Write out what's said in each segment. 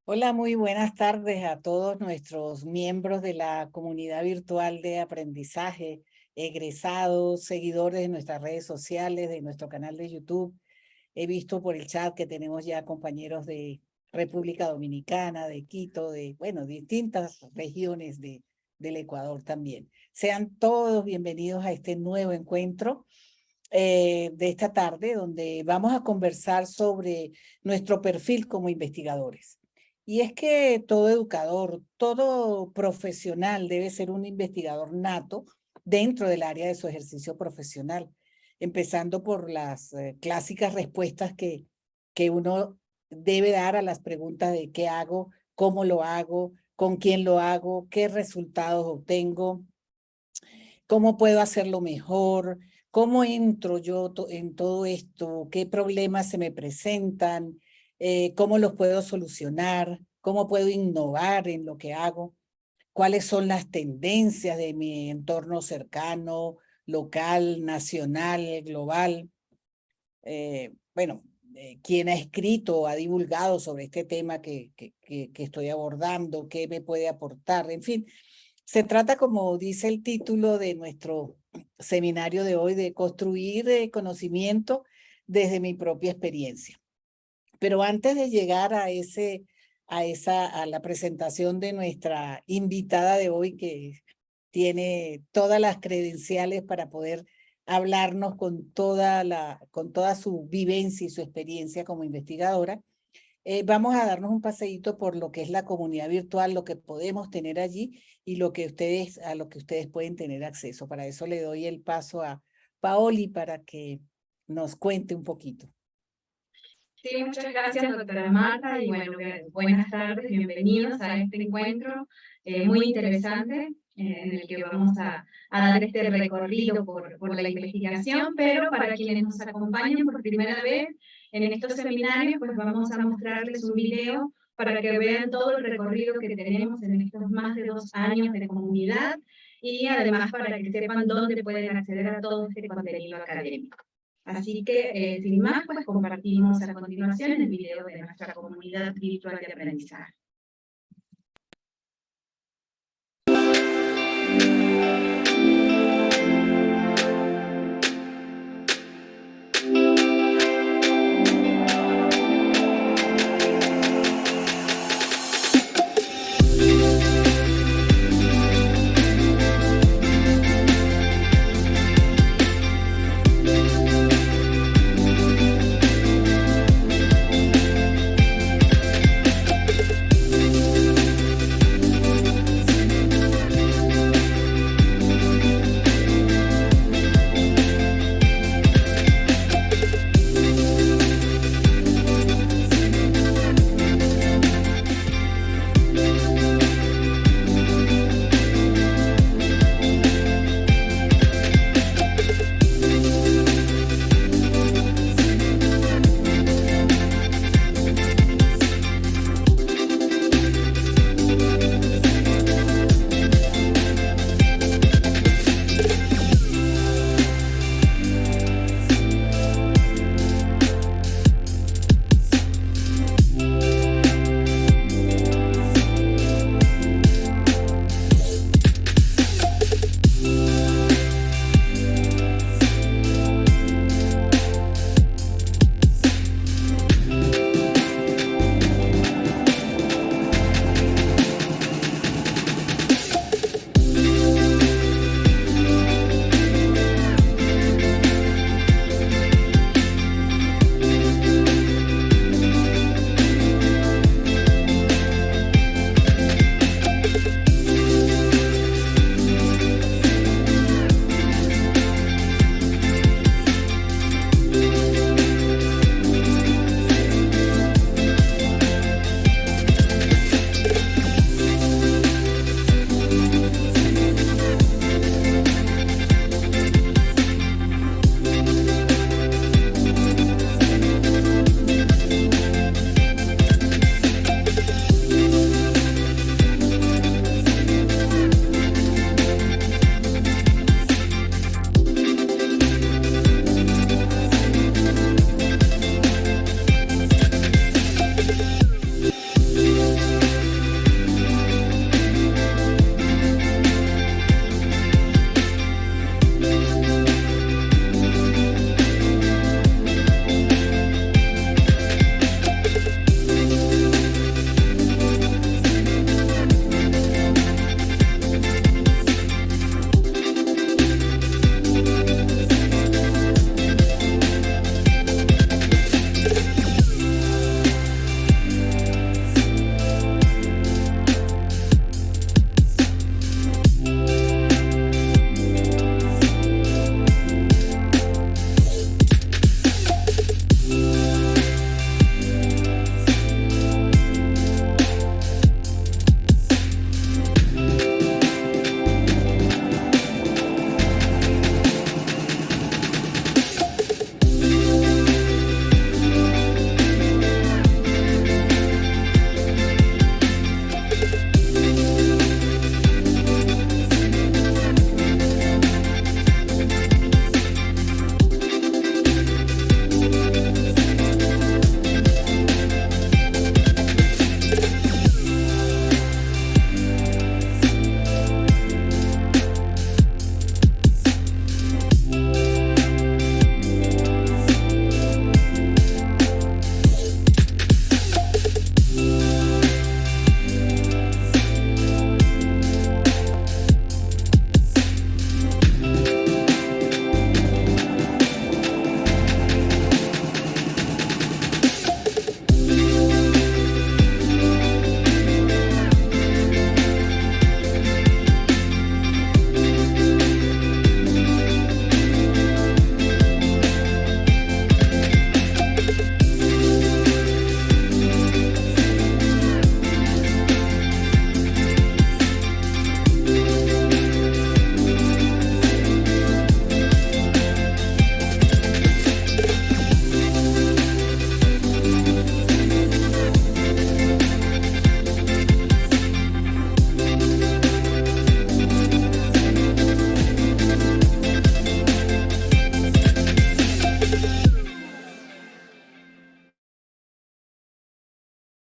Hola, muy buenas tardes a todos nuestros miembros de la comunidad virtual de aprendizaje, egresados, seguidores de nuestras redes sociales, de nuestro canal de YouTube. He visto por el chat que tenemos ya compañeros de República Dominicana, de Quito, de distintas regiones del Ecuador también. Sean todos bienvenidos a este nuevo encuentro de esta tarde, donde vamos a conversar sobre nuestro perfil como investigadores. Y es que todo educador, todo profesional debe ser un investigador nato dentro del área de su ejercicio profesional, empezando por las clásicas respuestas que uno debe dar a las preguntas de qué hago, cómo lo hago, con quién lo hago, qué resultados obtengo, cómo puedo hacerlo mejor, cómo entro yo en todo esto, qué problemas se me presentan, cómo los puedo solucionar, cómo puedo innovar en lo que hago, cuáles son las tendencias de mi entorno cercano, local, nacional, global. Quién ha escrito o ha divulgado sobre este tema que estoy abordando, qué me puede aportar, en fin. Se trata, como dice el título de nuestro seminario de hoy, de construir conocimiento desde mi propia experiencia. Pero antes de llegar a la presentación de nuestra invitada de hoy, que tiene todas las credenciales para poder hablarnos con toda su vivencia y su experiencia como investigadora, vamos a darnos un paseíto por lo que es la comunidad virtual, lo que podemos tener allí y a lo que ustedes pueden tener acceso. Para eso le doy el paso a Paoli para que nos cuente un poquito. Sí, muchas gracias, doctora Marta, y bueno, buenas tardes, bienvenidos a este encuentro muy interesante en el que vamos a dar este recorrido por la investigación, pero para quienes nos acompañan por primera vez en estos seminarios, pues vamos a mostrarles un video para que vean todo el recorrido que tenemos en estos más de 2 años de comunidad y además para que sepan dónde pueden acceder a todo este contenido académico. Así que, sin más, pues compartimos a continuación el video de nuestra comunidad virtual de aprendizaje.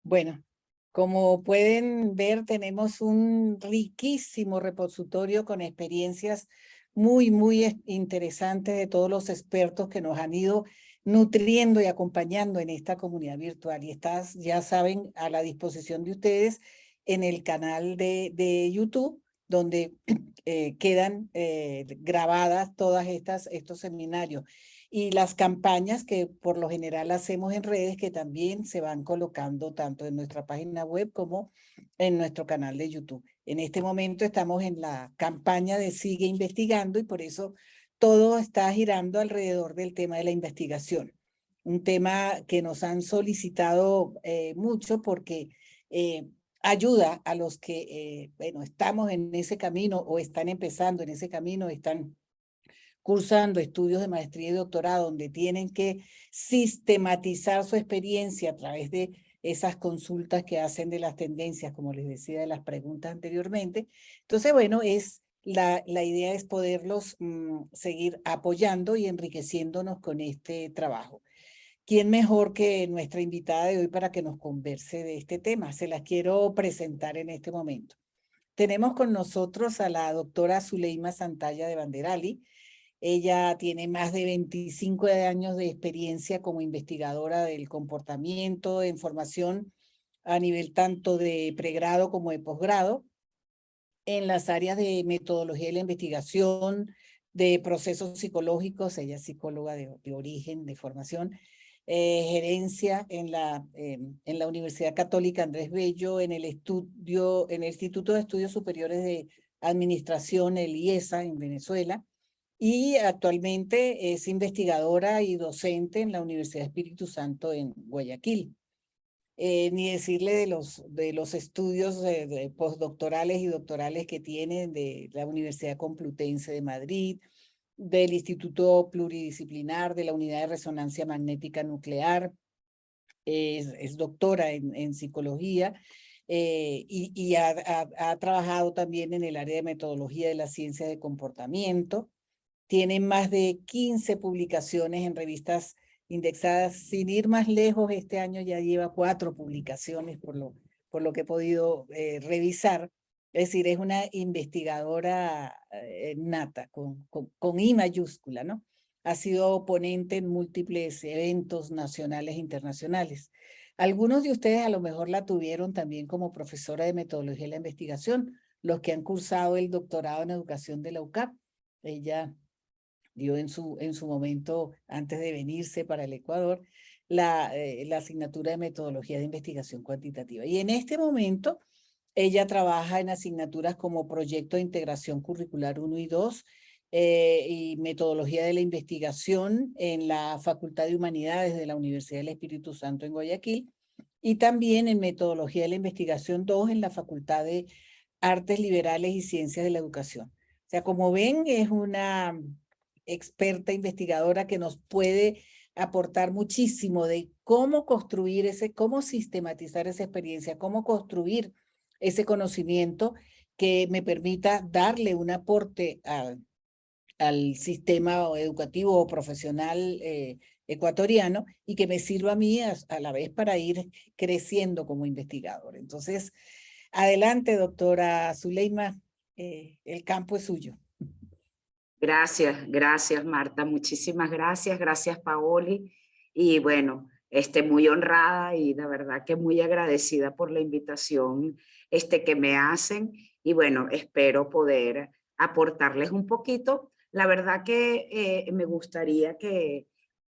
Bueno, como pueden ver, tenemos un riquísimo repositorio con experiencias muy interesantes de todos los expertos que nos han ido nutriendo y acompañando en esta comunidad virtual. Y estás, ya saben, a la disposición de ustedes en el canal de YouTube, donde quedan grabadas todas estos seminarios. Y las campañas que por lo general hacemos en redes que también se van colocando tanto en nuestra página web como en nuestro canal de YouTube. En este momento estamos en la campaña de Sigue Investigando y por eso todo está girando alrededor del tema de la investigación. Un tema que nos han solicitado mucho porque ayuda a los que, bueno, estamos en ese camino o están empezando en ese camino, están cursando estudios de maestría y doctorado, donde tienen que sistematizar su experiencia a través de esas consultas que hacen de las tendencias, como les decía, de las preguntas anteriormente. Entonces, bueno, la idea es poderlos seguir apoyando y enriqueciéndonos con este trabajo. ¿Quién mejor que nuestra invitada de hoy para que nos converse de este tema? Se las quiero presentar en este momento. Tenemos con nosotros a la doctora Zuleima Santalla de Banderali. Ella tiene más de 25 años de experiencia como investigadora del comportamiento en formación a nivel tanto de pregrado como de posgrado en las áreas de metodología de la investigación, de procesos psicológicos, ella es psicóloga de origen, de formación, gerencia en la Universidad Católica Andrés Bello, en el Instituto de Estudios Superiores de Administración, el IESA, en Venezuela, y actualmente es investigadora y docente en la Universidad Espíritu Santo en Guayaquil. Ni decirle de los estudios de postdoctorales y doctorales que tiene de la Universidad Complutense de Madrid, del Instituto Pluridisciplinar de la Unidad de Resonancia Magnética Nuclear, es doctora en psicología y ha trabajado también en el área de metodología de la ciencia de comportamiento. Tiene más de 15 publicaciones en revistas indexadas. Sin ir más lejos, este año ya lleva 4 publicaciones por lo que he podido revisar. Es decir, es una investigadora nata, con I mayúscula, ¿no? Ha sido ponente en múltiples eventos nacionales e internacionales. Algunos de ustedes a lo mejor la tuvieron también como profesora de metodología de la investigación, los que han cursado el doctorado en educación de la UCAP. Ella dio en su momento, antes de venirse para el Ecuador, la asignatura de metodología de investigación cuantitativa. Y en este momento, ella trabaja en asignaturas como proyecto de integración curricular 1 y 2 y metodología de la investigación en la Facultad de Humanidades de la Universidad del Espíritu Santo en Guayaquil y también en metodología de la investigación 2 en la Facultad de Artes Liberales y Ciencias de la Educación. O sea, como ven, es una experta investigadora que nos puede aportar muchísimo de cómo construir cómo sistematizar esa experiencia, cómo construir ese conocimiento que me permita darle un aporte al sistema educativo o profesional ecuatoriano y que me sirva a mí a la vez para ir creciendo como investigador. Entonces, adelante, doctora Zuleima, el campo es suyo. Gracias Marta, muchísimas gracias, gracias Paoli y bueno, muy honrada y la verdad que muy agradecida por la invitación que me hacen y bueno, espero poder aportarles un poquito. La verdad que me gustaría que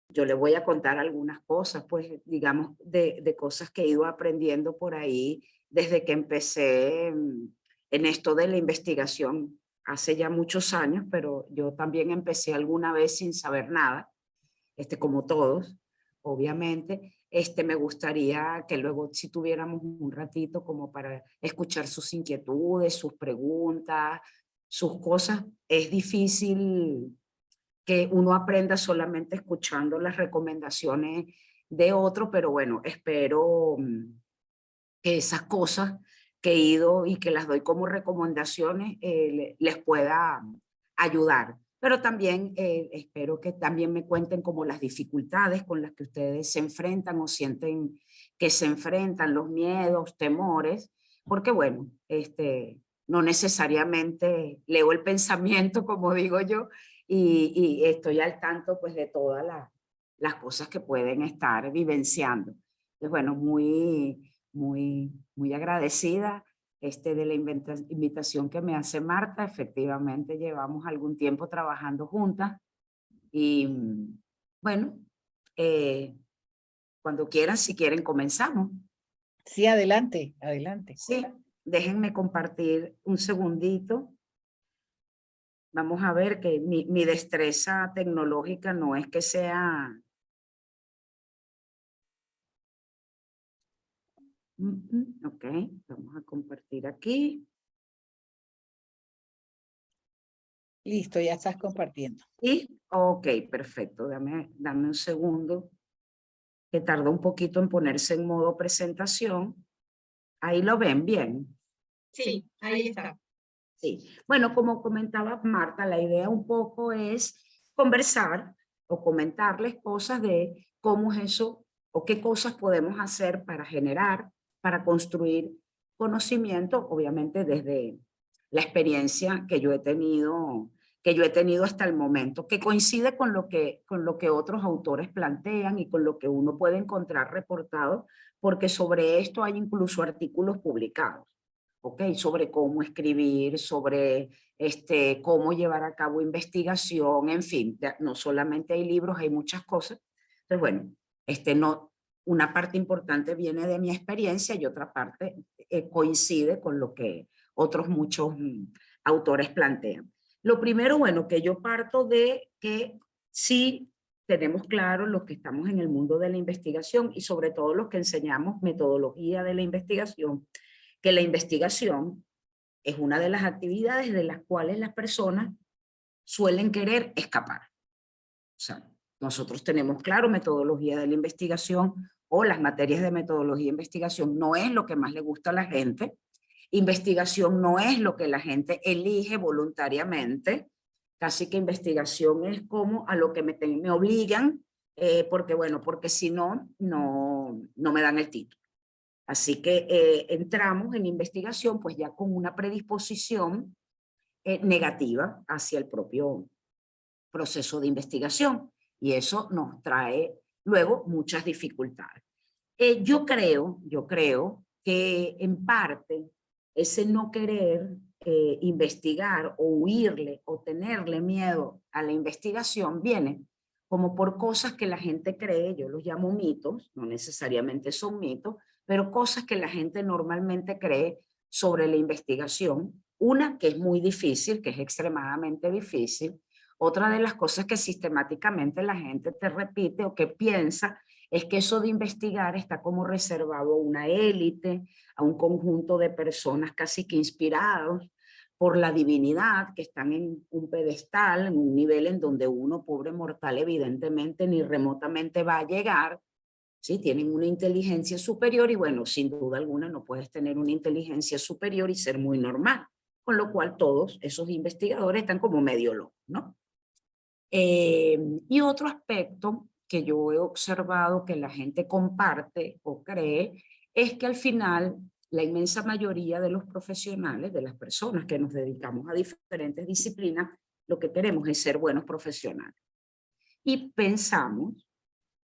yo le voy a contar algunas cosas, pues digamos de cosas que he ido aprendiendo por ahí desde que empecé en esto de la investigación hace ya muchos años, pero yo también empecé alguna vez sin saber nada, como todos, obviamente. Me gustaría que luego si tuviéramos un ratito como para escuchar sus inquietudes, sus preguntas, sus cosas. Es difícil que uno aprenda solamente escuchando las recomendaciones de otro, pero bueno, espero que esas cosas que he ido y que las doy como recomendaciones les pueda ayudar. Pero también espero que también me cuenten como las dificultades con las que ustedes se enfrentan o sienten que se enfrentan, los miedos, temores, porque bueno, no necesariamente leo el pensamiento, como digo yo, y estoy al tanto pues de todas las cosas que pueden estar vivenciando. Entonces, bueno, muy agradecida de la invitación que me hace Marta. Efectivamente, llevamos algún tiempo trabajando juntas y bueno, cuando quieran, si quieren, comenzamos. Sí, adelante, adelante. Sí, déjenme compartir un segundito. Vamos a ver que mi destreza tecnológica no es que sea... Ok, vamos a compartir aquí. Listo, ya estás compartiendo. Y, ok, perfecto. Dame un segundo, que tarda un poquito en ponerse en modo presentación. Ahí lo ven bien. Sí, ahí está. Sí. Bueno, como comentaba Marta, la idea un poco es conversar o comentarles cosas de cómo es eso o qué cosas podemos hacer para generar, para construir conocimiento, obviamente desde la experiencia que yo he tenido hasta el momento, que coincide con lo que otros autores plantean y con lo que uno puede encontrar reportado, porque sobre esto hay incluso artículos publicados. ¿Ok? Sobre cómo escribir, sobre cómo llevar a cabo investigación, en fin, no solamente hay libros, hay muchas cosas. Entonces, bueno, una parte importante viene de mi experiencia y otra parte coincide con lo que otros muchos autores plantean. Lo primero, bueno, que yo parto de que sí tenemos claro los que estamos en el mundo de la investigación y sobre todo los que enseñamos metodología de la investigación, que la investigación es una de las actividades de las cuales las personas suelen querer escapar. O sea, nosotros tenemos claro metodología de la investigación o las materias de metodología de investigación no es lo que más le gusta a la gente. Investigación no es lo que la gente elige voluntariamente. Casi que investigación es como a lo que me obligan, porque bueno, porque si no me dan el título. Así que entramos en investigación pues ya con una predisposición negativa hacia el propio proceso de investigación y eso nos trae luego muchas dificultades. Yo creo que en parte ese no querer investigar o huirle o tenerle miedo a la investigación viene como por cosas que la gente cree, yo los llamo mitos, no necesariamente son mitos, pero cosas que la gente normalmente cree sobre la investigación. Una que es muy difícil, que es extremadamente difícil. Otra de las cosas que sistemáticamente la gente te repite o que piensa es que eso de investigar está como reservado a una élite, a un conjunto de personas casi que inspirados por la divinidad, que están en un pedestal, en un nivel en donde uno, pobre mortal, evidentemente ni remotamente va a llegar. ¿Sí? Tienen una inteligencia superior y bueno, sin duda alguna no puedes tener una inteligencia superior y ser muy normal, con lo cual todos esos investigadores están como medio locos, ¿no? Y otro aspecto que yo he observado que la gente comparte o cree es que al final la inmensa mayoría de los profesionales, de las personas que nos dedicamos a diferentes disciplinas, lo que queremos es ser buenos profesionales. Y pensamos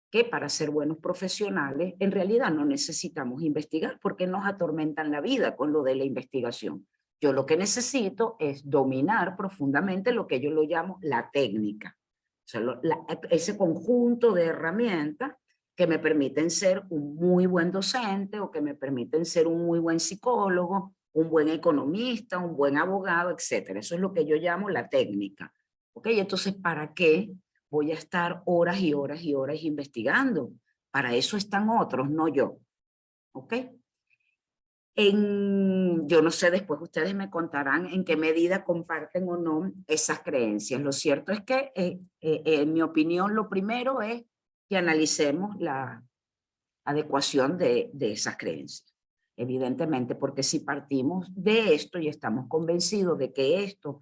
que para ser buenos profesionales en realidad no necesitamos investigar porque nos atormentan la vida con lo de la investigación. Yo lo que necesito es dominar profundamente lo que yo lo llamo la técnica. O sea, ese conjunto de herramientas que me permiten ser un muy buen docente o que me permiten ser un muy buen psicólogo, un buen economista, un buen abogado, etcétera. Eso es lo que yo llamo la técnica. ¿Ok? Entonces, ¿para qué voy a estar horas y horas y horas investigando? Para eso están otros, no yo. ¿Ok? Yo no sé, después ustedes me contarán en qué medida comparten o no esas creencias. Lo cierto es que, en mi opinión, lo primero es que analicemos la adecuación de esas creencias. Evidentemente, porque si partimos de esto y estamos convencidos de que esto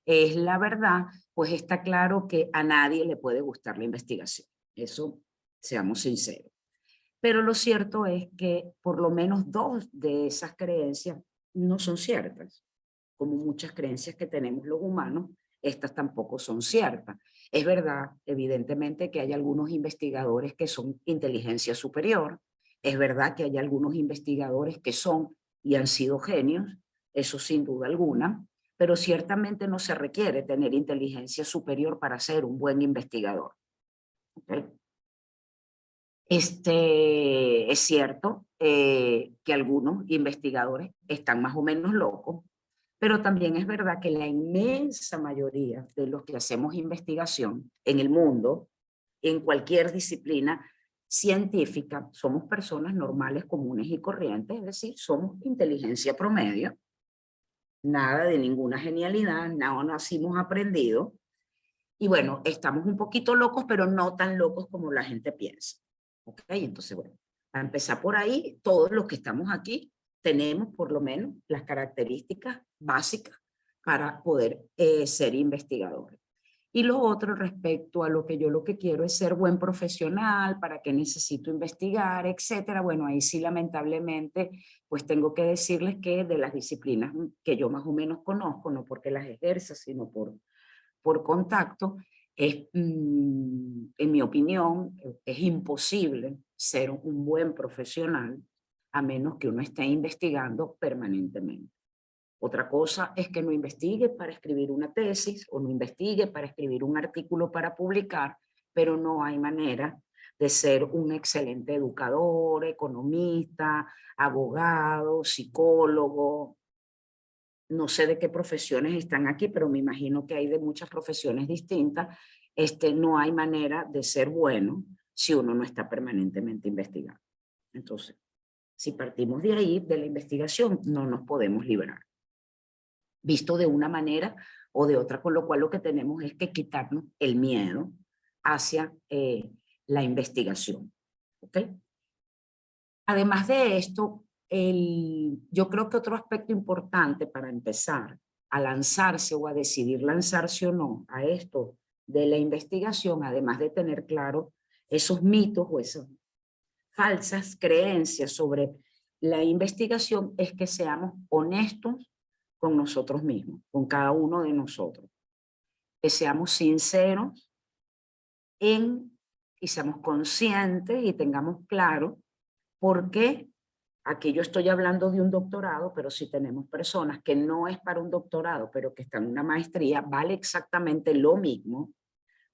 es la verdad, pues está claro que a nadie le puede gustar la investigación. Eso, seamos sinceros. Pero lo cierto es que por lo menos 2 de esas creencias no son ciertas. Como muchas creencias que tenemos los humanos, estas tampoco son ciertas. Es verdad, evidentemente, que hay algunos investigadores que son inteligencia superior. Es verdad que hay algunos investigadores que son y han sido genios, eso sin duda alguna, pero ciertamente no se requiere tener inteligencia superior para ser un buen investigador. ¿Okay? Es cierto que algunos investigadores están más o menos locos, pero también es verdad que la inmensa mayoría de los que hacemos investigación en el mundo, en cualquier disciplina científica, somos personas normales, comunes y corrientes, es decir, somos inteligencia promedio, nada de ninguna genialidad, nada nacimos aprendido, y bueno, estamos un poquito locos, pero no tan locos como la gente piensa. ¿Ok? Entonces, bueno, a empezar por ahí, todos los que estamos aquí tenemos por lo menos las características básicas para poder ser investigadores. Y lo otro respecto a lo que quiero es ser buen profesional, para qué necesito investigar, etcétera. Bueno, ahí sí lamentablemente pues tengo que decirles que de las disciplinas que yo más o menos conozco, no porque las ejerza, sino por contacto, en mi opinión, es imposible ser un buen profesional a menos que uno esté investigando permanentemente. Otra cosa es que no investigue para escribir una tesis o no investigue para escribir un artículo para publicar, pero no hay manera de ser un excelente educador, economista, abogado, psicólogo. No sé de qué profesiones están aquí, pero me imagino que hay de muchas profesiones distintas. No hay manera de ser bueno si uno no está permanentemente investigando. Entonces, si partimos de ahí, de la investigación, no nos podemos librar. Visto de una manera o de otra, con lo cual lo que tenemos es que quitarnos el miedo hacia la investigación. ¿Ok? Además de esto, yo creo que otro aspecto importante para empezar a lanzarse o a decidir lanzarse o no a esto de la investigación, además de tener claro esos mitos o esas falsas creencias sobre la investigación, es que seamos honestos con nosotros mismos, con cada uno de nosotros. Que seamos sinceros y seamos conscientes y tengamos claro por qué. Aquí yo estoy hablando de un doctorado, pero si tenemos personas que no es para un doctorado, pero que están en una maestría, vale exactamente lo mismo.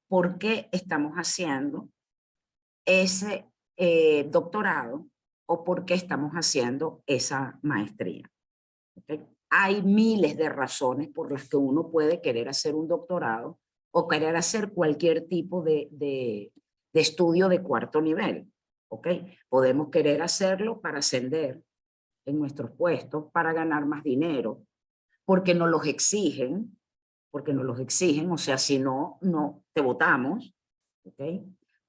¿Por qué estamos haciendo ese doctorado o por qué estamos haciendo esa maestría? ¿Okay? Hay miles de razones por las que uno puede querer hacer un doctorado o querer hacer cualquier tipo de estudio de cuarto nivel. ¿Okay? Podemos querer hacerlo para ascender en nuestros puestos, para ganar más dinero, porque nos los exigen, o sea, si no, no te votamos, ¿ok?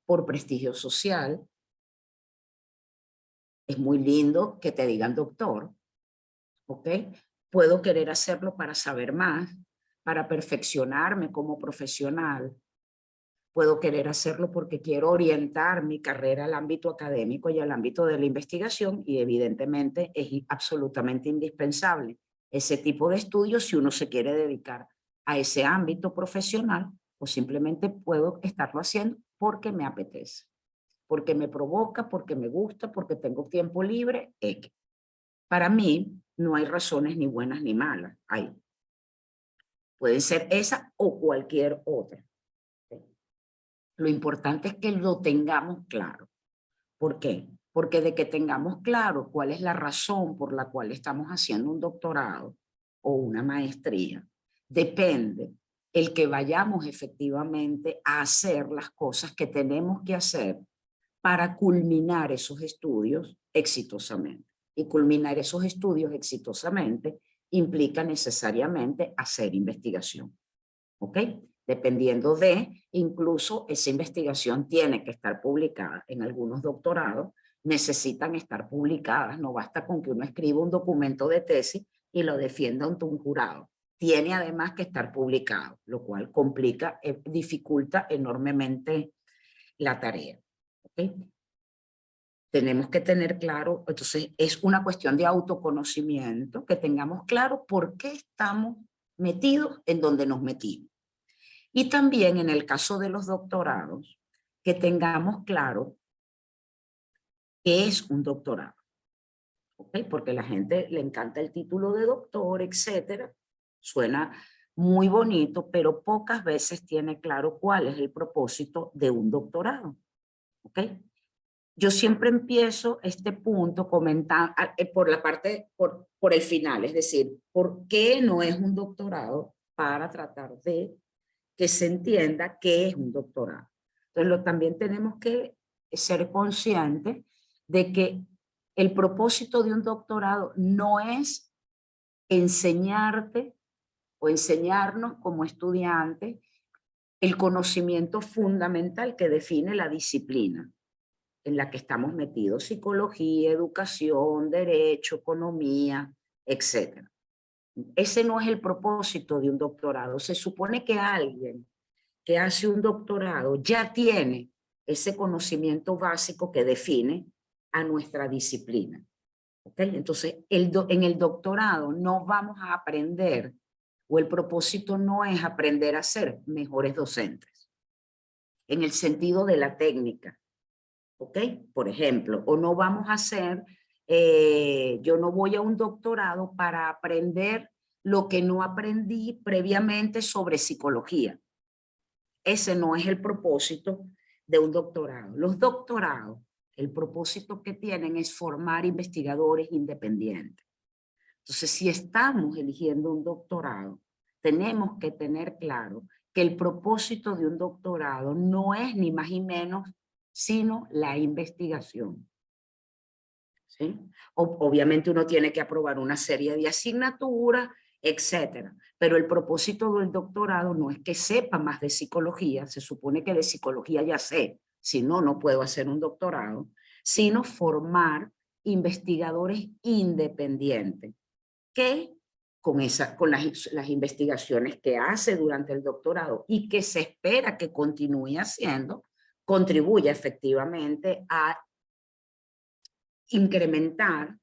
Por prestigio social. Es muy lindo que te digan doctor, ¿ok? Puedo querer hacerlo para saber más, para perfeccionarme como profesional. Puedo querer hacerlo porque quiero orientar mi carrera al ámbito académico y al ámbito de la investigación, y evidentemente es absolutamente indispensable ese tipo de estudios si uno se quiere dedicar a ese ámbito profesional, o simplemente puedo estarlo haciendo porque me apetece, porque me provoca, porque me gusta, porque tengo tiempo libre. Para mí no hay razones ni buenas ni malas, pueden ser esa o cualquier otra. Lo importante es que lo tengamos claro. ¿Por qué? Porque de que tengamos claro cuál es la razón por la cual estamos haciendo un doctorado o una maestría, depende el que vayamos efectivamente a hacer las cosas que tenemos que hacer para culminar esos estudios exitosamente. Y culminar esos estudios exitosamente implica necesariamente hacer investigación. ¿Ok? Dependiendo de, incluso esa investigación tiene que estar publicada. En algunos doctorados necesitan estar publicadas, no basta con que uno escriba un documento de tesis y lo defienda ante un jurado. Tiene además que estar publicado, lo cual complica, dificulta enormemente la tarea. ¿Okay? tenemos que tener claro, entonces es una cuestión de autoconocimiento, que tengamos claro por qué estamos metidos en donde nos metimos. Y también en el caso de los doctorados, que tengamos claro qué es un doctorado. ¿Okay? Porque a la gente le encanta el título de doctor, etcétera. Suena muy bonito, pero pocas veces tiene claro cuál es el propósito de un doctorado. ¿Okay? Yo siempre empiezo este punto comentando por la parte, por el final, es decir, ¿por qué no es un doctorado? Para tratar de que se entienda qué es un doctorado. Entonces, también tenemos que ser conscientes de que el propósito de un doctorado no es enseñarte o enseñarnos como estudiantes el conocimiento fundamental que define la disciplina en la que estamos metidos: psicología, educación, derecho, economía, etc. Ese no es el propósito de un doctorado. Se supone que alguien que hace un doctorado ya tiene ese conocimiento básico que define a nuestra disciplina. ¿Okay? Entonces, en el doctorado no vamos a aprender, o el propósito no es aprender a ser mejores docentes, en el sentido de la técnica. ¿Ok? Por ejemplo, o no vamos a hacer, yo no voy a un doctorado para aprender lo que no aprendí previamente sobre psicología. Ese no es el propósito de un doctorado. Los doctorados, el propósito que tienen es formar investigadores independientes. Entonces, si estamos eligiendo un doctorado, tenemos que tener claro que el propósito de un doctorado no es ni más ni menos sino la investigación. ¿Sí? Obviamente uno tiene que aprobar una serie de asignaturas, etcétera. Pero el propósito del doctorado no es que sepa más de psicología, se supone que de psicología ya sé, si no, no puedo hacer un doctorado, sino formar investigadores independientes que con las investigaciones que hace durante el doctorado y que se espera que continúe haciendo, contribuye efectivamente a incrementar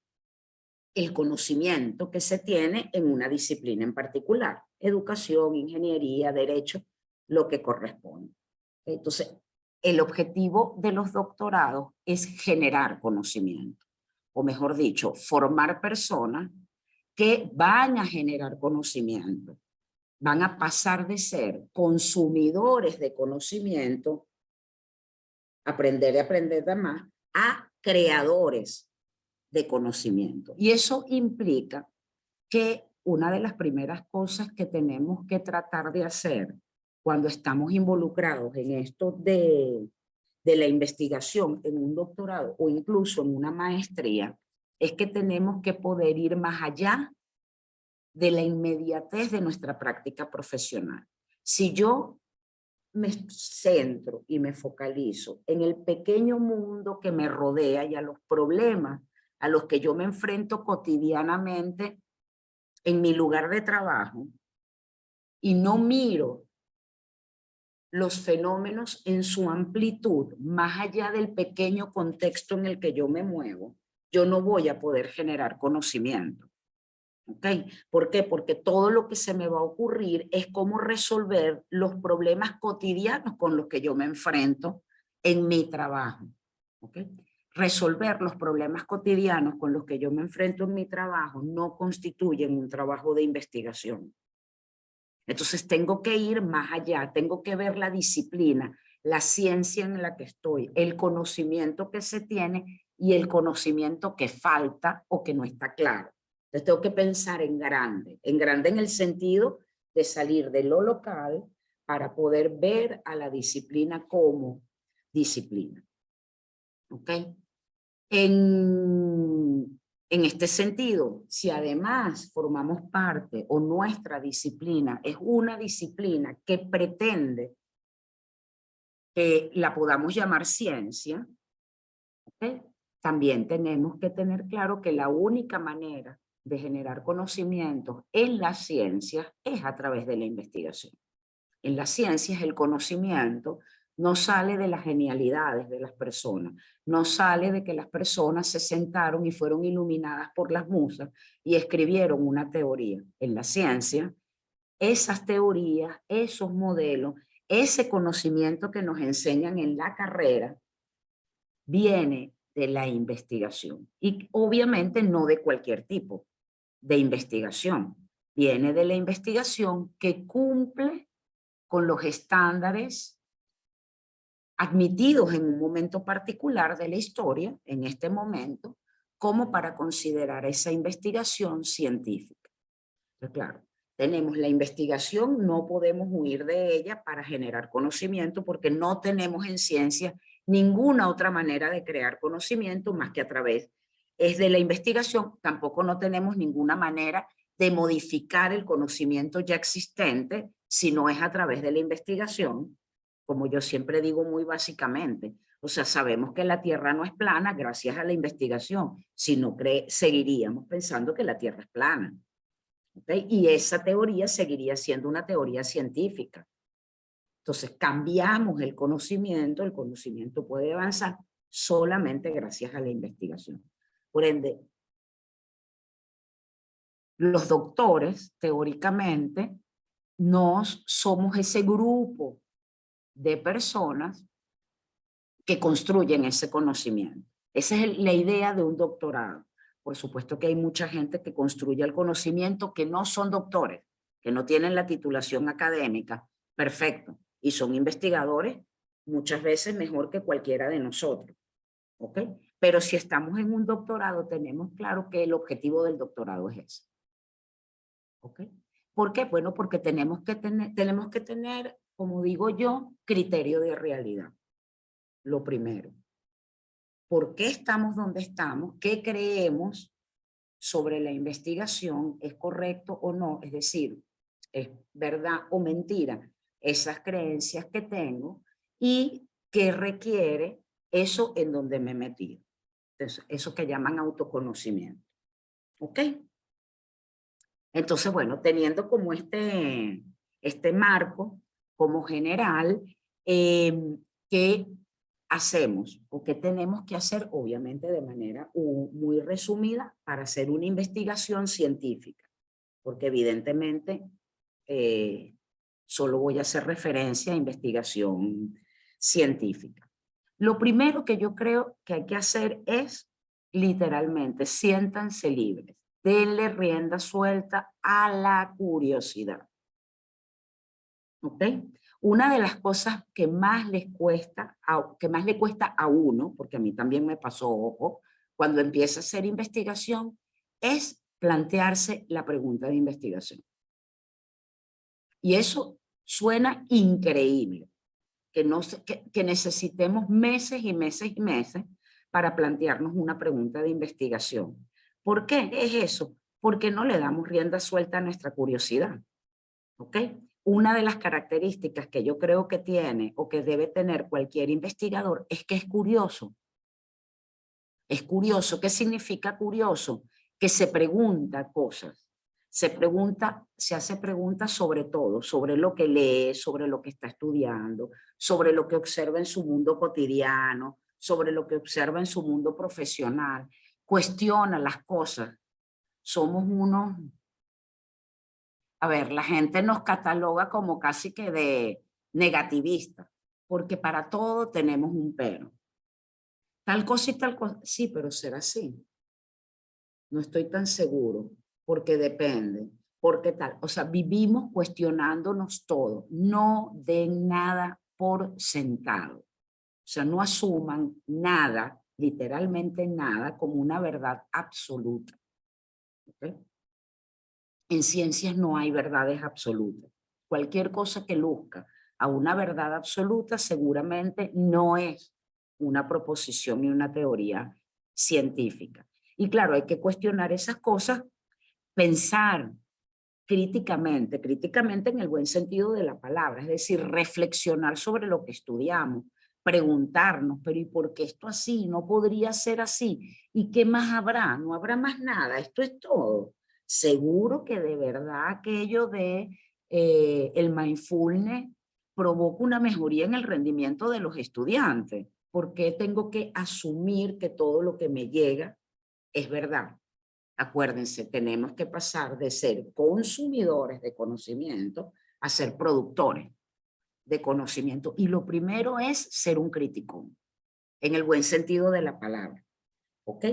el conocimiento que se tiene en una disciplina en particular: educación, ingeniería, derecho, lo que corresponde. Entonces, el objetivo de los doctorados es generar conocimiento, o mejor dicho, formar personas que van a generar conocimiento, van a pasar de ser consumidores de conocimiento, aprender y aprender de más, a creadores de conocimiento. Y eso implica que una de las primeras cosas que tenemos que tratar de hacer cuando estamos involucrados en esto de la investigación en un doctorado o incluso en una maestría, es que tenemos que poder ir más allá de la inmediatez de nuestra práctica profesional. Si yo me centro y me focalizo en el pequeño mundo que me rodea y a los problemas a los que yo me enfrento cotidianamente en mi lugar de trabajo, y no miro los fenómenos en su amplitud, más allá del pequeño contexto en el que yo me muevo, yo no voy a poder generar conocimiento. ¿Okay? ¿Por qué? Porque todo lo que se me va a ocurrir es cómo resolver los problemas cotidianos con los que yo me enfrento en mi trabajo. ¿Okay? Resolver los problemas cotidianos con los que yo me enfrento en mi trabajo no constituyen un trabajo de investigación. Entonces tengo que ir más allá, tengo que ver la disciplina, la ciencia en la que estoy, el conocimiento que se tiene y el conocimiento que falta o que no está claro. Entonces tengo que pensar en grande en el sentido de salir de lo local para poder ver a la disciplina como disciplina. ¿Ok? En este sentido, si además formamos parte o nuestra disciplina es una disciplina que pretende que la podamos llamar ciencia, ¿okay? También tenemos que tener claro que la única manera de generar conocimientos en las ciencias es a través de la investigación. En las ciencias el conocimiento no sale de las genialidades de las personas, no sale de que las personas se sentaron y fueron iluminadas por las musas y escribieron una teoría. En la ciencia, esas teorías, esos modelos, ese conocimiento que nos enseñan en la carrera, viene de la investigación. Y obviamente no de cualquier tipo de investigación. Viene de la investigación que cumple con los estándares admitidos en un momento particular de la historia, en este momento, como para considerar esa investigación científica. Entonces, claro, tenemos la investigación, no podemos huir de ella para generar conocimiento porque no tenemos en ciencia ninguna otra manera de crear conocimiento más que a través de la investigación. Tampoco no tenemos ninguna manera de modificar el conocimiento ya existente si no es a través de la investigación, como yo siempre digo muy básicamente. O sea, sabemos que la Tierra no es plana gracias a la investigación. Si no, seguiríamos pensando que la Tierra es plana. ¿Okay? Y esa teoría seguiría siendo una teoría científica. Entonces cambiamos el conocimiento puede avanzar solamente gracias a la investigación. Por ende, los doctores, teóricamente, somos ese grupo de personas que construyen ese conocimiento. Esa es la idea de un doctorado. Por supuesto que hay mucha gente que construye el conocimiento que no son doctores, que no tienen la titulación académica, perfecto, y son investigadores muchas veces mejor que cualquiera de nosotros, ¿ok? Pero si estamos en un doctorado, tenemos claro que el objetivo del doctorado es ese, ¿ok? ¿Por qué? Bueno, porque tenemos que tener, como digo yo, criterio de realidad, lo primero. ¿Por qué estamos donde estamos? ¿Qué creemos sobre la investigación? ¿Es correcto o no? Es decir, ¿es verdad o mentira esas creencias que tengo? ¿Y qué requiere eso en donde me he metido? Entonces, eso que llaman autoconocimiento. ¿Ok? Entonces, bueno, teniendo como este marco como general, ¿qué hacemos o qué tenemos que hacer? Obviamente de manera muy resumida para hacer una investigación científica, porque evidentemente solo voy a hacer referencia a investigación científica. Lo primero que yo creo que hay que hacer es literalmente siéntanse libres, denle rienda suelta a la curiosidad. ¿Ok? Una de las cosas que más le cuesta a uno, porque a mí también me pasó, ojo, cuando empieza a hacer investigación, es plantearse la pregunta de investigación. Y eso suena increíble, que necesitemos meses y meses y meses para plantearnos una pregunta de investigación. ¿Por qué es eso? Porque no le damos rienda suelta a nuestra curiosidad. ¿Ok? Una de las características que yo creo que tiene o que debe tener cualquier investigador es que es curioso. Es curioso. ¿Qué significa curioso? Que se pregunta cosas. Se hace preguntas sobre todo, sobre lo que lee, sobre lo que está estudiando, sobre lo que observa en su mundo cotidiano, sobre lo que observa en su mundo profesional. Cuestiona las cosas. Somos unos... A ver, la gente nos cataloga como casi que de negativistas, porque para todo tenemos un pero. Tal cosa y tal cosa, sí, pero será así. No estoy tan seguro, porque depende, porque tal. O sea, vivimos cuestionándonos todo. No den nada por sentado. O sea, no asuman nada, literalmente nada, como una verdad absoluta. ¿Okay? En ciencias no hay verdades absolutas. Cualquier cosa que luzca a una verdad absoluta seguramente no es una proposición ni una teoría científica. Y claro, hay que cuestionar esas cosas, pensar críticamente en el buen sentido de la palabra, es decir, reflexionar sobre lo que estudiamos, preguntarnos, pero ¿y por qué esto así? ¿No podría ser así? ¿Y qué más habrá? No habrá más nada, esto es todo. Seguro que de verdad aquello de el mindfulness provoca una mejoría en el rendimiento de los estudiantes. ¿Por qué tengo que asumir que todo lo que me llega es verdad? Acuérdense, tenemos que pasar de ser consumidores de conocimiento a ser productores de conocimiento. Y lo primero es ser un crítico, en el buen sentido de la palabra. ¿Ok?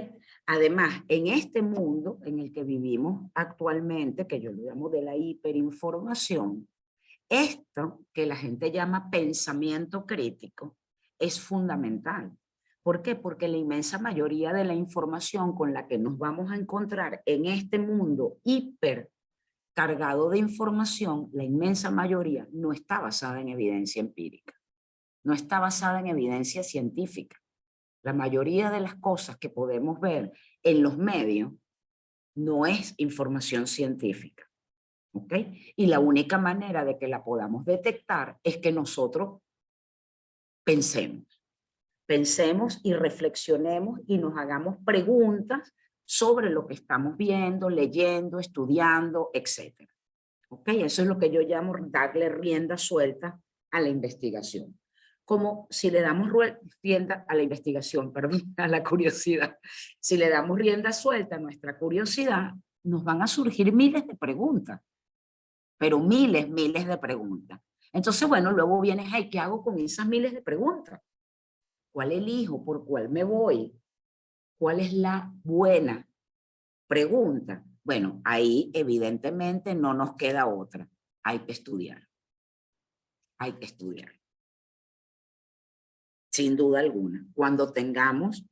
Además, en este mundo en el que vivimos actualmente, que yo lo llamo de la hiperinformación, esto que la gente llama pensamiento crítico es fundamental. ¿Por qué? Porque la inmensa mayoría de la información con la que nos vamos a encontrar en este mundo hiper cargado de información, la inmensa mayoría no está basada en evidencia empírica, no está basada en evidencia científica. La mayoría de las cosas que podemos ver en los medios no es información científica. ¿Ok? Y la única manera de que la podamos detectar es que nosotros pensemos y reflexionemos y nos hagamos preguntas sobre lo que estamos viendo, leyendo, estudiando, etc. ¿Ok? Eso es lo que yo llamo darle rienda suelta a la investigación. Como si le damos rienda a la investigación, perdón, a la curiosidad. Si le damos rienda suelta a nuestra curiosidad, nos van a surgir miles de preguntas, pero miles de preguntas. Entonces, bueno, luego viene, ay, ¿qué hago con esas miles de preguntas? ¿Cuál elijo? ¿Por cuál me voy? ¿Cuál es la buena pregunta? Bueno, ahí evidentemente no nos queda otra. Hay que estudiar. Hay que estudiar. Sin duda alguna. Cuando tengamos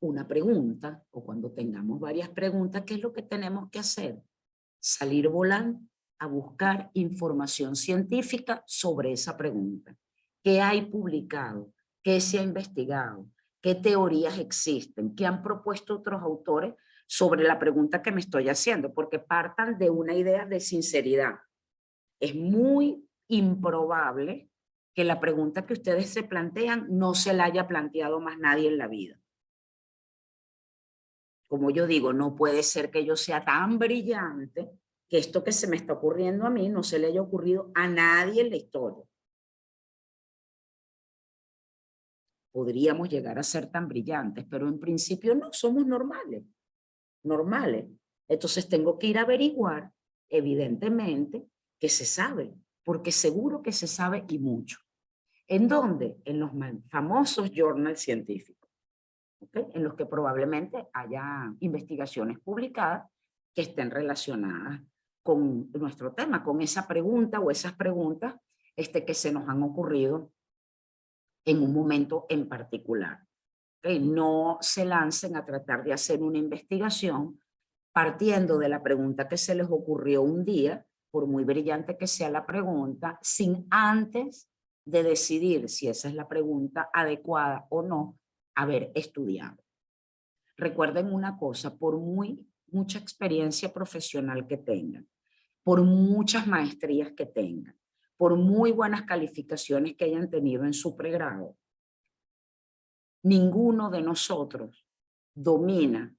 una pregunta o cuando tengamos varias preguntas, ¿qué es lo que tenemos que hacer? Salir volando a buscar información científica sobre esa pregunta. ¿Qué hay publicado? ¿Qué se ha investigado? ¿Qué teorías existen? ¿Qué han propuesto otros autores sobre la pregunta que me estoy haciendo? Porque partan de una idea de sinceridad. Es muy improbable que la pregunta que ustedes se plantean no se la haya planteado más nadie en la vida. Como yo digo, no puede ser que yo sea tan brillante que esto que se me está ocurriendo a mí no se le haya ocurrido a nadie en la historia. Podríamos llegar a ser tan brillantes, pero en principio no, somos normales. Entonces tengo que ir a averiguar, evidentemente, que se sabe, porque seguro que se sabe y mucho. ¿En dónde? En los famosos journals científicos, ¿okay? En los que probablemente haya investigaciones publicadas que estén relacionadas con nuestro tema, con esa pregunta o esas preguntas que se nos han ocurrido en un momento en particular. ¿Okay? No se lancen a tratar de hacer una investigación partiendo de la pregunta que se les ocurrió un día, por muy brillante que sea la pregunta, sin antes de decidir si esa es la pregunta adecuada o no, haber estudiado. Recuerden una cosa, por mucha experiencia profesional que tengan, por muchas maestrías que tengan, por muy buenas calificaciones que hayan tenido en su pregrado, ninguno de nosotros domina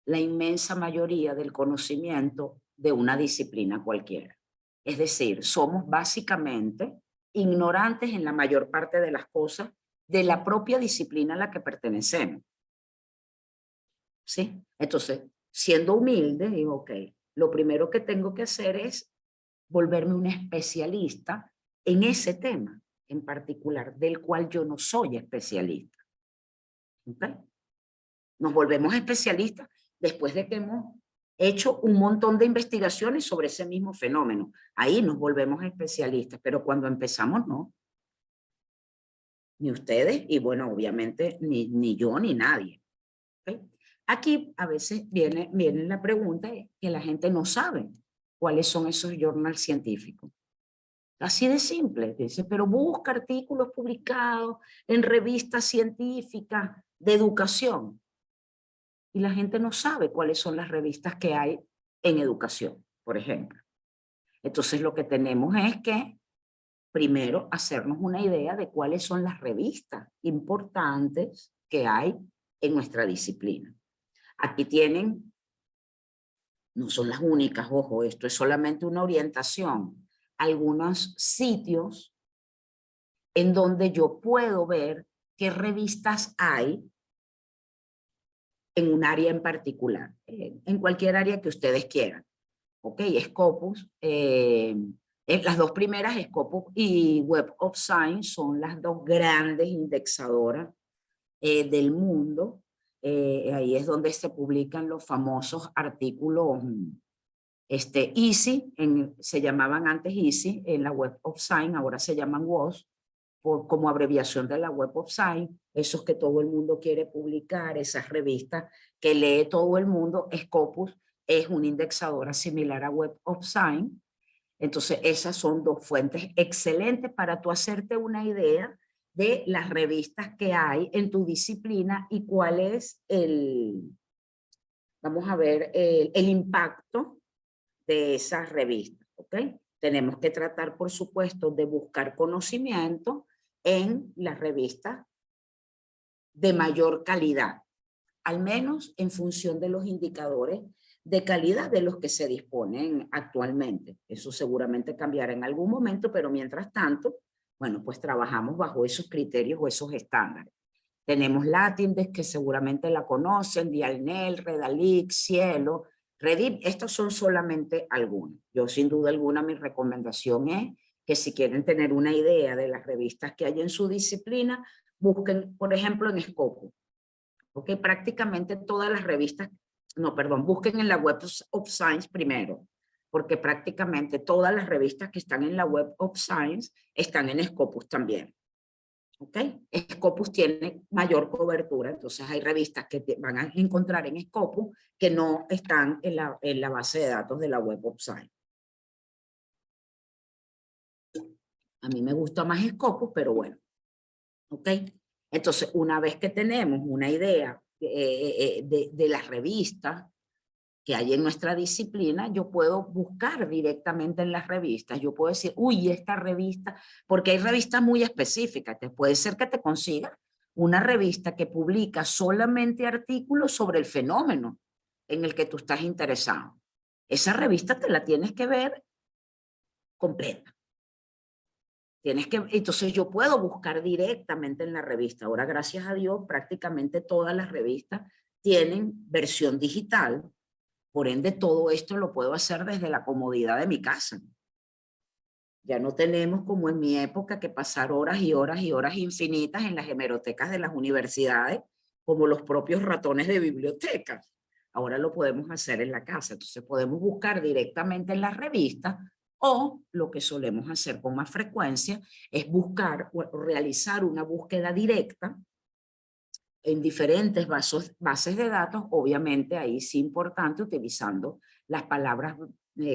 la inmensa mayoría del conocimiento de una disciplina cualquiera. Es decir, somos básicamente ignorantes en la mayor parte de las cosas de la propia disciplina a la que pertenecemos. ¿Sí? Entonces, siendo humilde, digo, ok, lo primero que tengo que hacer es volverme un especialista en ese tema en particular, del cual yo no soy especialista. ¿Okay? Nos volvemos especialistas después de que hemos hecho un montón de investigaciones sobre ese mismo fenómeno. Ahí nos volvemos especialistas, pero cuando empezamos no. Ni ustedes y bueno, obviamente ni yo ni nadie. ¿Okay? Aquí a veces viene la pregunta que la gente no sabe cuáles son esos journals científicos. Así de simple, dice, pero busca artículos publicados en revistas científicas de educación. Y la gente no sabe cuáles son las revistas que hay en educación, por ejemplo. Entonces lo que tenemos es que primero hacernos una idea de cuáles son las revistas importantes que hay en nuestra disciplina. Aquí tienen, no son las únicas, ojo, esto es solamente una orientación. algunos sitios en donde yo puedo ver qué revistas hay en un área en particular, en cualquier área que ustedes quieran. Ok, Scopus, las dos primeras, Scopus y Web of Science, son las dos grandes indexadoras del mundo. Ahí es donde se publican los famosos artículos EASY, se llamaban antes EASY, en la Web of Science, ahora se llaman WOS, como abreviación de la Web of Science, esos que todo el mundo quiere publicar, esas revistas que lee todo el mundo. Scopus es una indexadora similar a Web of Science. Entonces, esas son dos fuentes excelentes para tú hacerte una idea de las revistas que hay en tu disciplina y cuál es vamos a ver, el impacto de esas revistas, ¿ok? Tenemos que tratar, por supuesto, de buscar conocimiento en las revistas de mayor calidad, al menos en función de los indicadores de calidad de los que se disponen actualmente. Eso seguramente cambiará en algún momento, pero mientras tanto, bueno, pues trabajamos bajo esos criterios o esos estándares. Tenemos Latindex, que seguramente la conocen, Dialnet, Redalix, Cielo, Redip. Estos son solamente algunos. Yo, sin duda alguna, mi recomendación es que si quieren tener una idea de las revistas que hay en su disciplina, busquen, por ejemplo, en Scopus. Porque prácticamente todas las revistas, no, perdón, busquen en la Web of Science primero, porque prácticamente todas las revistas que están en la Web of Science están en Scopus también. ¿Ok? Scopus tiene mayor cobertura, entonces hay revistas que van a encontrar en Scopus que no están en la base de datos de la Web of Science. A mí me gusta más Scopus, pero bueno. ¿Ok? Entonces, una vez que tenemos una idea de las revistas que hay en nuestra disciplina, yo puedo buscar directamente en las revistas. Yo puedo decir, uy, esta revista, porque hay revistas muy específicas. Puede ser que te consigas una revista que publica solamente artículos sobre el fenómeno en el que tú estás interesado. Esa revista te la tienes que ver completa. Entonces yo puedo buscar directamente en la revista. Ahora, gracias a Dios, prácticamente todas las revistas tienen versión digital. Por ende, todo esto lo puedo hacer desde la comodidad de mi casa. Ya no tenemos, como en mi época, que pasar horas y horas y horas infinitas en las hemerotecas de las universidades, como los propios ratones de biblioteca. Ahora lo podemos hacer en la casa. Entonces podemos buscar directamente en las revistas, o lo que solemos hacer con más frecuencia es buscar o realizar una búsqueda directa en diferentes bases de datos, obviamente ahí sí importante utilizando las palabras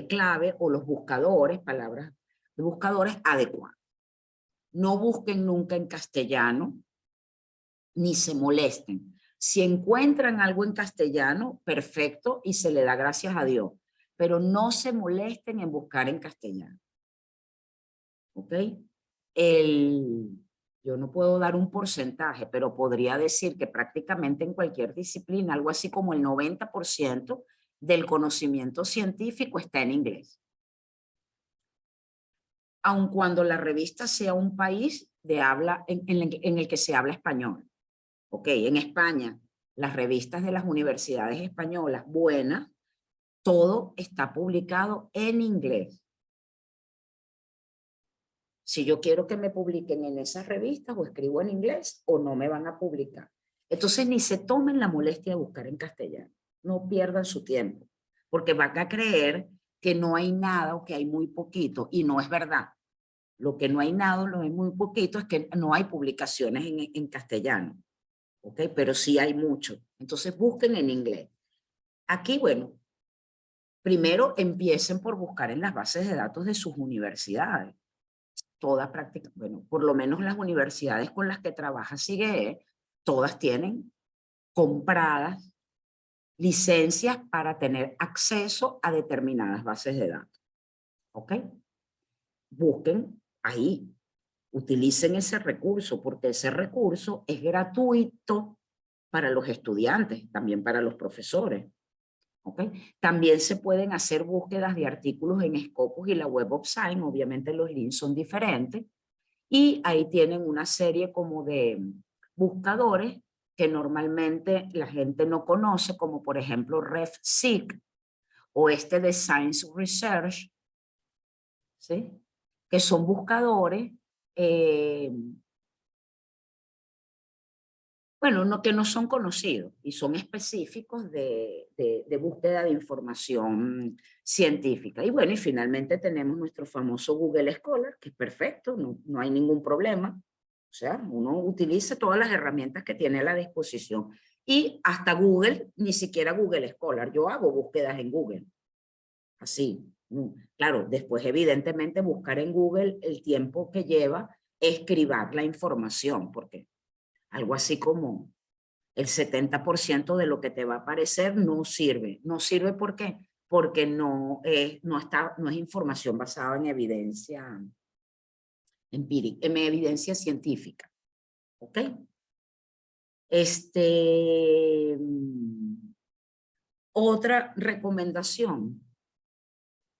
clave o los buscadores, palabras de buscadores adecuadas. No busquen nunca en castellano, ni se molesten. Si encuentran algo en castellano, perfecto, y se le da gracias a Dios, pero no se molesten en buscar en castellano. ¿Ok? Yo no puedo dar un porcentaje, pero podría decir que prácticamente en cualquier disciplina, algo así como el 90% del conocimiento científico está en inglés. Aun cuando la revista sea un país de habla en el que se habla español. Ok, en España, las revistas de las universidades españolas buenas, todo está publicado en inglés. Si yo quiero que me publiquen en esas revistas, o escribo en inglés o no me van a publicar. Entonces ni se tomen la molestia de buscar en castellano. No pierdan su tiempo, porque van a creer que no hay nada o que hay muy poquito, y no es verdad. Lo que no hay nada o lo que hay muy poquito es que no hay publicaciones en castellano. ¿Ok? Pero sí hay mucho. Entonces busquen en inglés. Aquí, bueno, primero empiecen por buscar en las bases de datos de sus universidades. Todas prácticas, bueno, por lo menos las universidades con las que trabaja CIGEE, todas tienen compradas licencias para tener acceso a determinadas bases de datos. ¿Ok? Busquen ahí, utilicen ese recurso, porque ese recurso es gratuito para los estudiantes, también para los profesores. ¿ok? También se pueden hacer búsquedas de artículos en Scopus y la Web of Science, obviamente los links son diferentes, y ahí tienen una serie como de buscadores que normalmente la gente no conoce, como por ejemplo RefSeek o este de Science Research, ¿sí? Que son buscadores, bueno, no, que no son conocidos y son específicos de búsqueda de información científica. Y bueno, y finalmente tenemos nuestro famoso Google Scholar, que es perfecto, no hay ningún problema. O sea, uno utiliza todas las herramientas que tiene a la disposición. Y hasta Google, ni siquiera Google Scholar, yo hago búsquedas en Google. Así. Claro, después evidentemente buscar en Google el tiempo que lleva escribir la información, porque algo así como el 70% de lo que te va a aparecer no sirve. No sirve ¿por qué? Porque no es información basada en evidencia empírica, en evidencia científica. ¿Ok? Otra recomendación.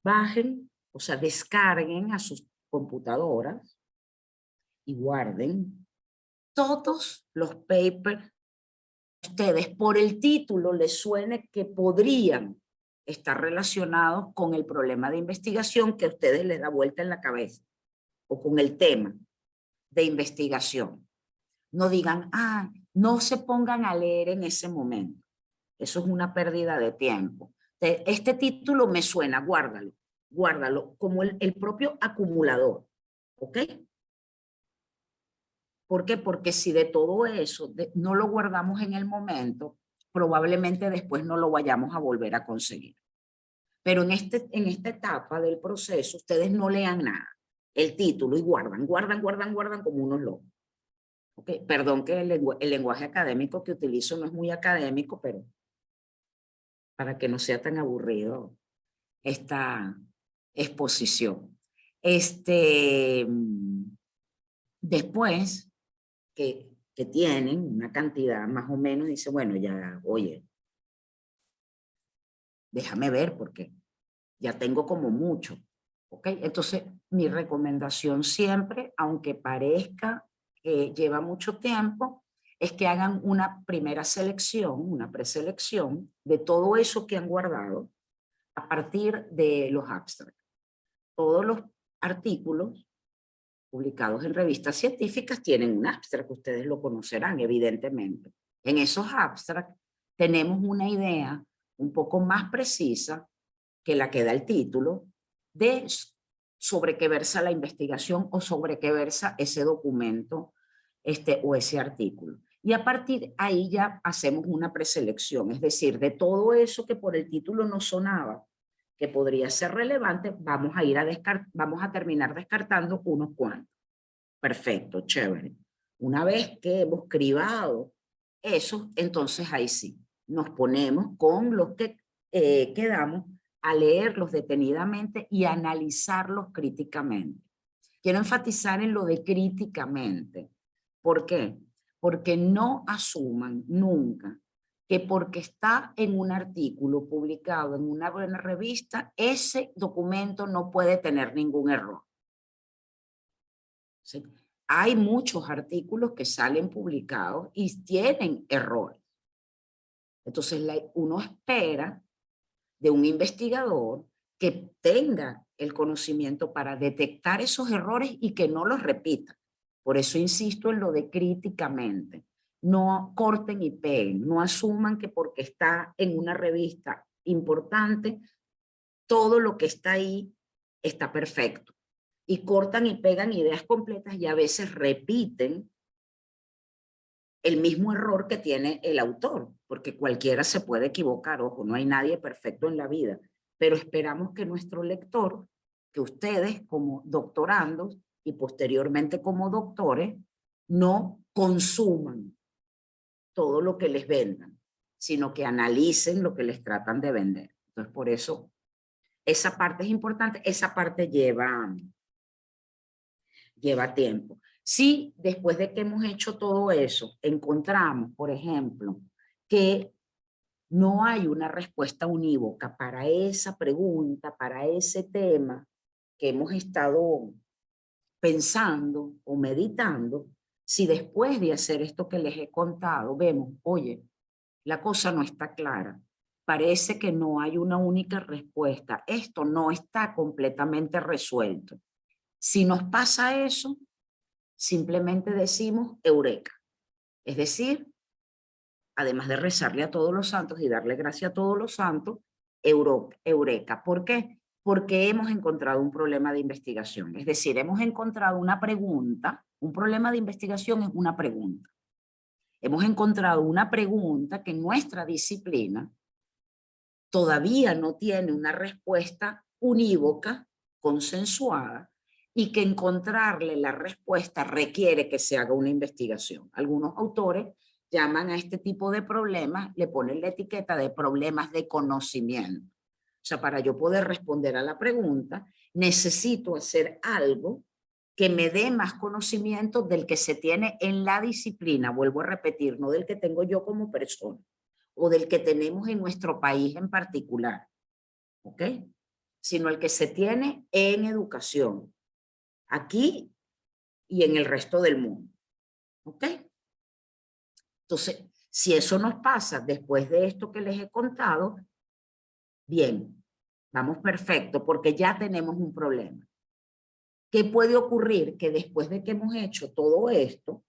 Bajen, o sea, descarguen a sus computadoras y guarden todos los papers ustedes por el título les suene que podrían estar relacionados con el problema de investigación que a ustedes les da vuelta en la cabeza o con el tema de investigación. No digan, no se pongan a leer en ese momento. Eso es una pérdida de tiempo. Este título me suena, guárdalo. Guárdalo como el propio acumulador. ¿Ok? ¿Por qué? Porque si de todo eso no lo guardamos en el momento, probablemente después no lo vayamos a volver a conseguir. Pero en esta etapa del proceso, ustedes no lean nada, el título y guardan como unos locos. ¿Okay? Perdón que el lenguaje académico que utilizo no es muy académico, pero para que no sea tan aburrido esta exposición. Después que tienen una cantidad más o menos, dice, bueno, ya, oye, déjame ver porque ya tengo como mucho. ¿Ok? Entonces, mi recomendación siempre, aunque parezca que lleva mucho tiempo, es que hagan una primera selección, una preselección de todo eso que han guardado a partir de los abstracts. Todos los artículos publicados en revistas científicas tienen un abstract, ustedes lo conocerán evidentemente. En esos abstracts tenemos una idea un poco más precisa que la que da el título de sobre qué versa la investigación o sobre qué versa ese documento o ese artículo. Y a partir de ahí ya hacemos una preselección, es decir, de todo eso que por el título no sonaba, que podría ser relevante, vamos a terminar descartando unos cuantos. Perfecto, chévere. Una vez que hemos cribado eso, entonces ahí sí, nos ponemos con los que quedamos a leerlos detenidamente y analizarlos críticamente. Quiero enfatizar en lo de críticamente. ¿Por qué? Porque no asuman nunca que porque está en un artículo publicado en una buena revista, ese documento no puede tener ningún error. ¿Sí? Hay muchos artículos que salen publicados y tienen errores. Entonces, uno espera de un investigador que tenga el conocimiento para detectar esos errores y que no los repita. Por eso insisto en lo de críticamente. No corten y peguen, no asuman que porque está en una revista importante, todo lo que está ahí está perfecto. Y cortan y pegan ideas completas y a veces repiten el mismo error que tiene el autor, porque cualquiera se puede equivocar, ojo, no hay nadie perfecto en la vida, pero esperamos que nuestro lector, que ustedes como doctorandos y posteriormente como doctores, no consuman todo lo que les vendan, sino que analicen lo que les tratan de vender. Entonces, por eso, esa parte es importante, esa parte lleva tiempo. Si después de que hemos hecho todo eso, encontramos, por ejemplo, que no hay una respuesta unívoca para esa pregunta, para ese tema que hemos estado pensando o meditando, si después de hacer esto que les he contado, vemos, oye, la cosa no está clara, parece que no hay una única respuesta, esto no está completamente resuelto. Si nos pasa eso, simplemente decimos eureka. Es decir, además de rezarle a todos los santos y darle gracias a todos los santos, eureka. ¿Por qué? Porque hemos encontrado un problema de investigación. Es decir, hemos encontrado una pregunta, un problema de investigación es una pregunta. Hemos encontrado una pregunta que en nuestra disciplina todavía no tiene una respuesta unívoca, consensuada, y que encontrarle la respuesta requiere que se haga una investigación. Algunos autores llaman a este tipo de problemas, le ponen la etiqueta de problemas de conocimiento. O sea, para yo poder responder a la pregunta, necesito hacer algo que me dé más conocimiento del que se tiene en la disciplina, vuelvo a repetir, no del que tengo yo como persona, o del que tenemos en nuestro país en particular, ¿ok? Sino el que se tiene en educación, aquí y en el resto del mundo, ¿ok? Entonces, si eso nos pasa después de esto que les he contado, bien, vamos perfecto, porque ya tenemos un problema. ¿Qué puede ocurrir? Que después de que hemos hecho todo esto,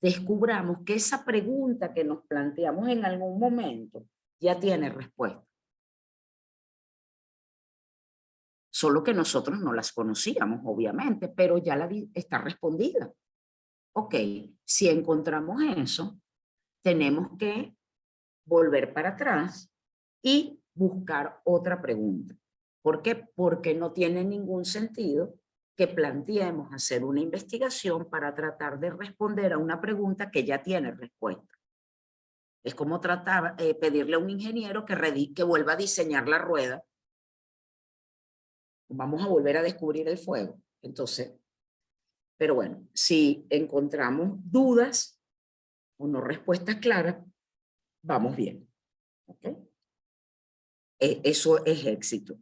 descubramos que esa pregunta que nos planteamos en algún momento ya tiene respuesta. Solo que nosotros no las conocíamos, obviamente, pero ya está respondida. Ok, si encontramos eso, tenemos que volver para atrás y buscar otra pregunta. ¿Por qué? Porque no tiene ningún sentido que planteemos hacer una investigación para tratar de responder a una pregunta que ya tiene respuesta. Es como tratar, pedirle a un ingeniero que vuelva a diseñar la rueda. Vamos a volver a descubrir el fuego. Entonces, pero bueno, si encontramos dudas o no respuestas claras, vamos bien. ¿Okay? Eso es éxito.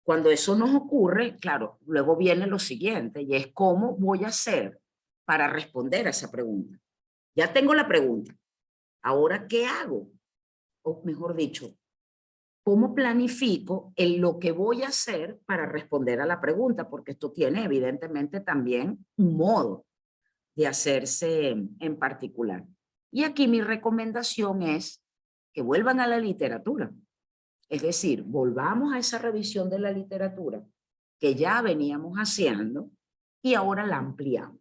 Cuando eso nos ocurre, claro, luego viene lo siguiente, y es cómo voy a hacer para responder a esa pregunta. Ya tengo la pregunta. Ahora, ¿qué hago? O mejor dicho, ¿cómo planifico lo que voy a hacer para responder a la pregunta? Porque esto tiene evidentemente también un modo de hacerse en particular. Y aquí mi recomendación es que vuelvan a la literatura. Es decir, volvamos a esa revisión de la literatura que ya veníamos haciendo y ahora la ampliamos.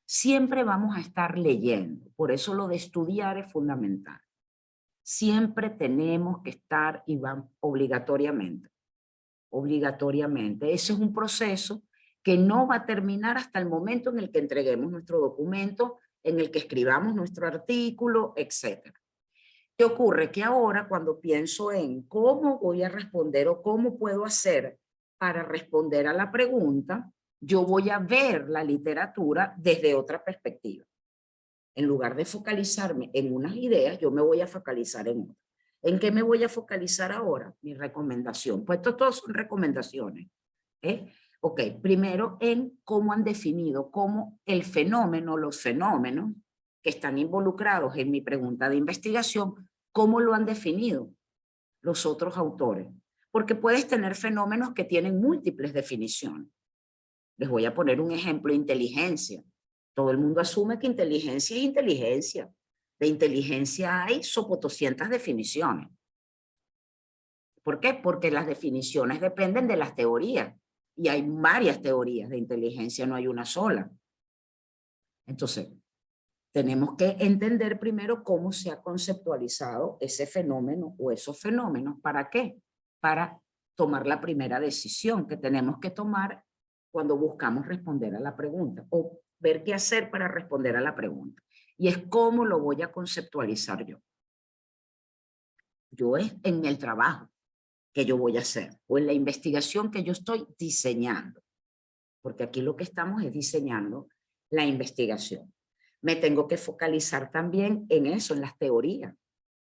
Siempre vamos a estar leyendo, por eso lo de estudiar es fundamental. Siempre tenemos que estar y van obligatoriamente. Obligatoriamente. Ese es un proceso que no va a terminar hasta el momento en el que entreguemos nuestro documento, en el que escribamos nuestro artículo, etc. ¿Qué ocurre? Que ahora cuando pienso en cómo voy a responder o cómo puedo hacer para responder a la pregunta, yo voy a ver la literatura desde otra perspectiva. En lugar de focalizarme en unas ideas, yo me voy a focalizar en otras. ¿En qué me voy a focalizar ahora? Mi recomendación. Pues todos son recomendaciones. Ok, primero en cómo han definido, cómo el fenómeno, los fenómenos que están involucrados en mi pregunta de investigación, cómo lo han definido los otros autores. Porque puedes tener fenómenos que tienen múltiples definiciones. Les voy a poner un ejemplo, inteligencia. Todo el mundo asume que inteligencia es inteligencia. De inteligencia hay sopotoscientas definiciones. ¿Por qué? Porque las definiciones dependen de las teorías. Y hay varias teorías de inteligencia, no hay una sola. Entonces, tenemos que entender primero cómo se ha conceptualizado ese fenómeno o esos fenómenos. ¿Para qué? Para tomar la primera decisión que tenemos que tomar cuando buscamos responder a la pregunta o ver qué hacer para responder a la pregunta. Y es cómo lo voy a conceptualizar yo. Yo es en el trabajo que yo voy a hacer o en la investigación que yo estoy diseñando. Porque aquí lo que estamos es diseñando la investigación. Me tengo que focalizar también en eso, en las teorías.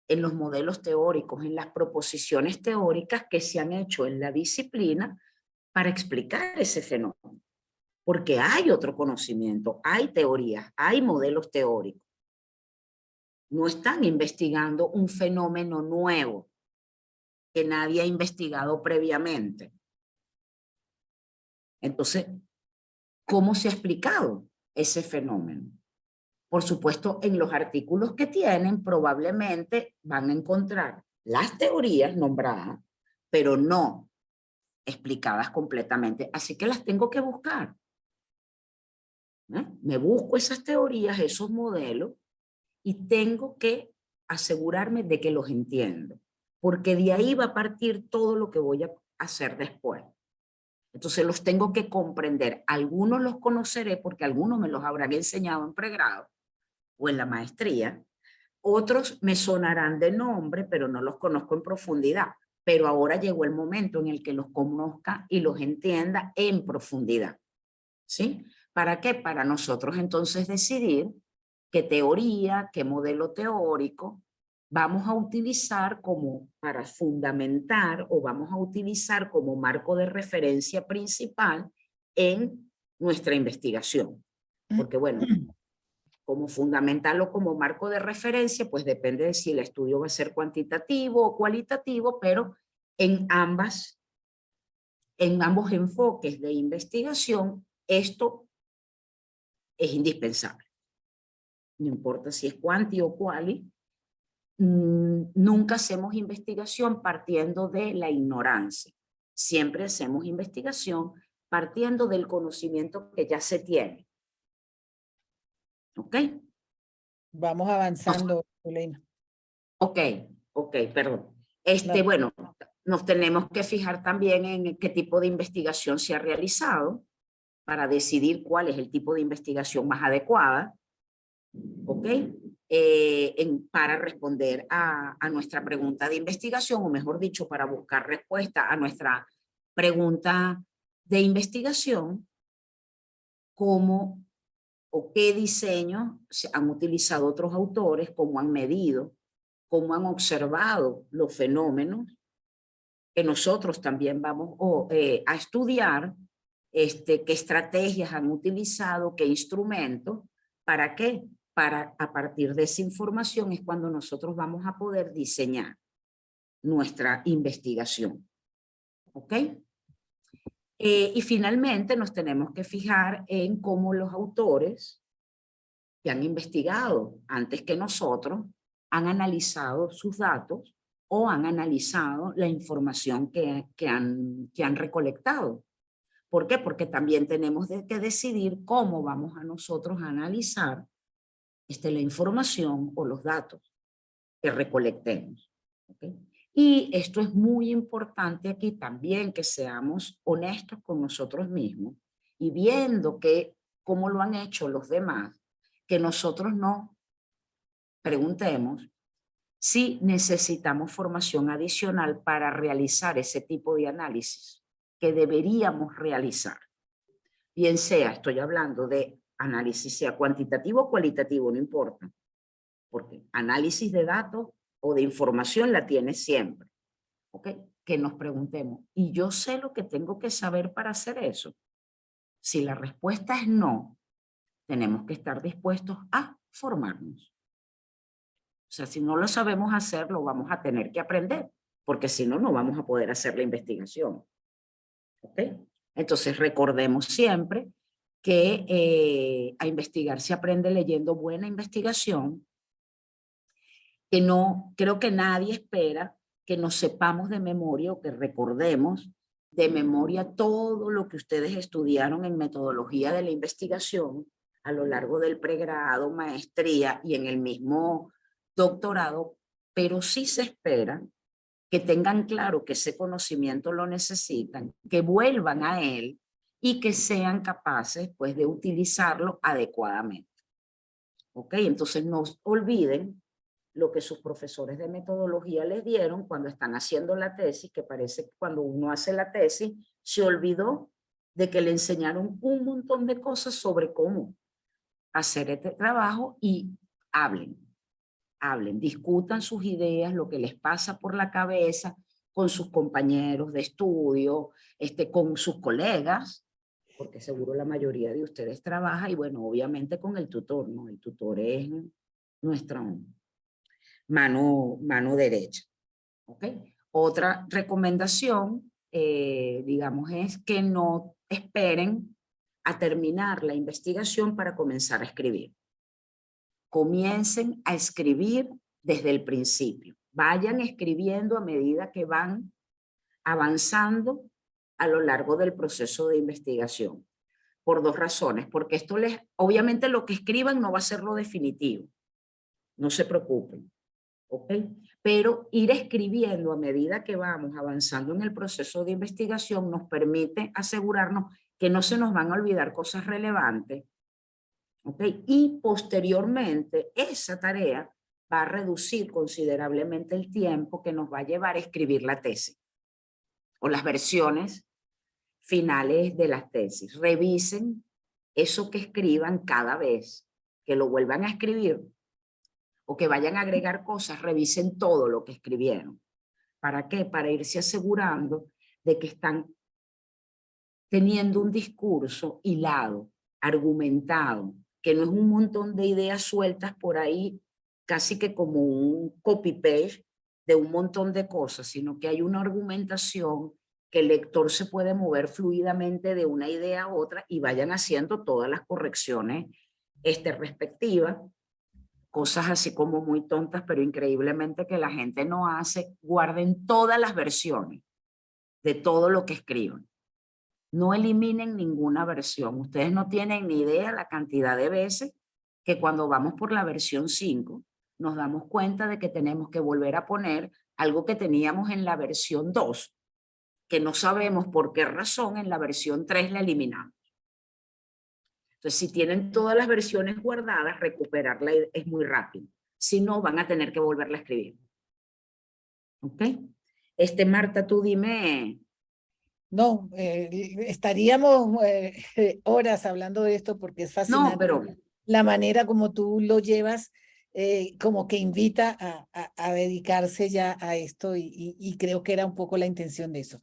en los modelos teóricos, en las proposiciones teóricas que se han hecho en la disciplina para explicar ese fenómeno. Porque hay otro conocimiento, hay teorías, hay modelos teóricos. No están investigando un fenómeno nuevo que nadie ha investigado previamente. Entonces, ¿cómo se ha explicado ese fenómeno? Por supuesto, en los artículos que tienen, probablemente van a encontrar las teorías nombradas, pero no explicadas completamente. Así que las tengo que buscar. Me busco esas teorías, esos modelos, y tengo que asegurarme de que los entiendo, porque de ahí va a partir todo lo que voy a hacer después. Entonces los tengo que comprender. Algunos los conoceré porque algunos me los habrán enseñado en pregrado o en la maestría. Otros me sonarán de nombre, pero no los conozco en profundidad. Pero ahora llegó el momento en el que los conozca y los entienda en profundidad. ¿Sí? ¿Para qué? Para nosotros entonces decidir qué teoría, qué modelo teórico vamos a utilizar como para fundamentar o vamos a utilizar como marco de referencia principal en nuestra investigación. Porque bueno, como fundamental o como marco de referencia, pues depende de si el estudio va a ser cuantitativo o cualitativo, pero en ambos enfoques de investigación, esto es indispensable. No importa si es cuanti o quali, nunca hacemos investigación partiendo de la ignorancia. Siempre hacemos investigación partiendo del conocimiento que ya se tiene. ¿Ok? Vamos avanzando, Zuleyma. Ok, perdón. No. Bueno, nos tenemos que fijar también en qué tipo de investigación se ha realizado para decidir cuál es el tipo de investigación más adecuada. ¿Ok? Para responder a nuestra pregunta de investigación, o mejor dicho, para buscar respuesta a nuestra pregunta de investigación, cómo o qué diseños han utilizado otros autores, cómo han medido, cómo han observado los fenómenos que nosotros también vamos a estudiar, qué estrategias han utilizado, qué instrumentos, ¿para qué? Para a partir de esa información es cuando nosotros vamos a poder diseñar nuestra investigación. ¿Ok? Y finalmente nos tenemos que fijar en cómo los autores que han investigado antes que nosotros han analizado sus datos o han analizado la información que han recolectado. ¿Por qué? Porque también tenemos que decidir cómo vamos a nosotros a analizar la información o los datos que recolectemos. ¿Okay? Y esto es muy importante aquí también, que seamos honestos con nosotros mismos y viendo cómo lo han hecho los demás, que nosotros nos preguntemos si necesitamos formación adicional para realizar ese tipo de análisis que deberíamos realizar. Bien sea, estoy hablando de análisis, sea cuantitativo o cualitativo, no importa, porque análisis de datos o de información la tiene siempre. ¿Ok? Que nos preguntemos, ¿y yo sé lo que tengo que saber para hacer eso? Si la respuesta es no, tenemos que estar dispuestos a formarnos. O sea, si no lo sabemos hacer, lo vamos a tener que aprender, porque si no, no vamos a poder hacer la investigación. ¿Ok? Entonces, recordemos siempre que a investigar se aprende leyendo buena investigación, que no, creo que nadie espera que nos sepamos de memoria o que recordemos de memoria todo lo que ustedes estudiaron en metodología de la investigación a lo largo del pregrado, maestría y en el mismo doctorado, pero sí se espera que tengan claro que ese conocimiento lo necesitan, que vuelvan a él y que sean capaces pues de utilizarlo adecuadamente. ¿Ok? Entonces no olviden lo que sus profesores de metodología les dieron cuando están haciendo la tesis, que parece que cuando uno hace la tesis se olvidó de que le enseñaron un montón de cosas sobre cómo hacer este trabajo y hablen. hablen, discutan sus ideas, lo que les pasa por la cabeza con sus compañeros de estudio, con sus colegas, porque seguro la mayoría de ustedes trabaja, y bueno, obviamente con el tutor, ¿no? El tutor es nuestra mano derecha, ¿ok? Otra recomendación, digamos, es que no esperen a terminar la investigación para comenzar a escribir. Comiencen a escribir desde el principio. Vayan escribiendo a medida que van avanzando a lo largo del proceso de investigación. Por dos razones. Porque esto obviamente lo que escriban no va a ser lo definitivo. No se preocupen. ¿Ok? Pero ir escribiendo a medida que vamos avanzando en el proceso de investigación nos permite asegurarnos que no se nos van a olvidar cosas relevantes. ¿Ok? Y posteriormente esa tarea va a reducir considerablemente el tiempo que nos va a llevar a escribir la tesis o las versiones finales de las tesis. Revisen eso que escriban cada vez que lo vuelvan a escribir o que vayan a agregar cosas, revisen todo lo que escribieron. ¿Para qué? Para irse asegurando de que están teniendo un discurso hilado, argumentado, que no es un montón de ideas sueltas por ahí, casi que como un copy-paste de un montón de cosas, sino que hay una argumentación que el lector se puede mover fluidamente de una idea a otra y vayan haciendo todas las correcciones respectivas. Cosas así como muy tontas, pero increíblemente que la gente no hace. Guarden todas las versiones de todo lo que escriban. No eliminen ninguna versión. Ustedes no tienen ni idea la cantidad de veces que cuando vamos por la versión 5 nos damos cuenta de que tenemos que volver a poner algo que teníamos en la versión 2, que no sabemos por qué razón en la versión 3 la eliminamos. Entonces, si tienen todas las versiones guardadas, recuperarla es muy rápido. Si no, van a tener que volverla a escribir. ¿Ok? Marta, tú dime. No, estaríamos horas hablando de esto porque es fascinante. No, pero la manera como tú lo llevas, como que invita a dedicarse ya a esto y creo que era un poco la intención de eso.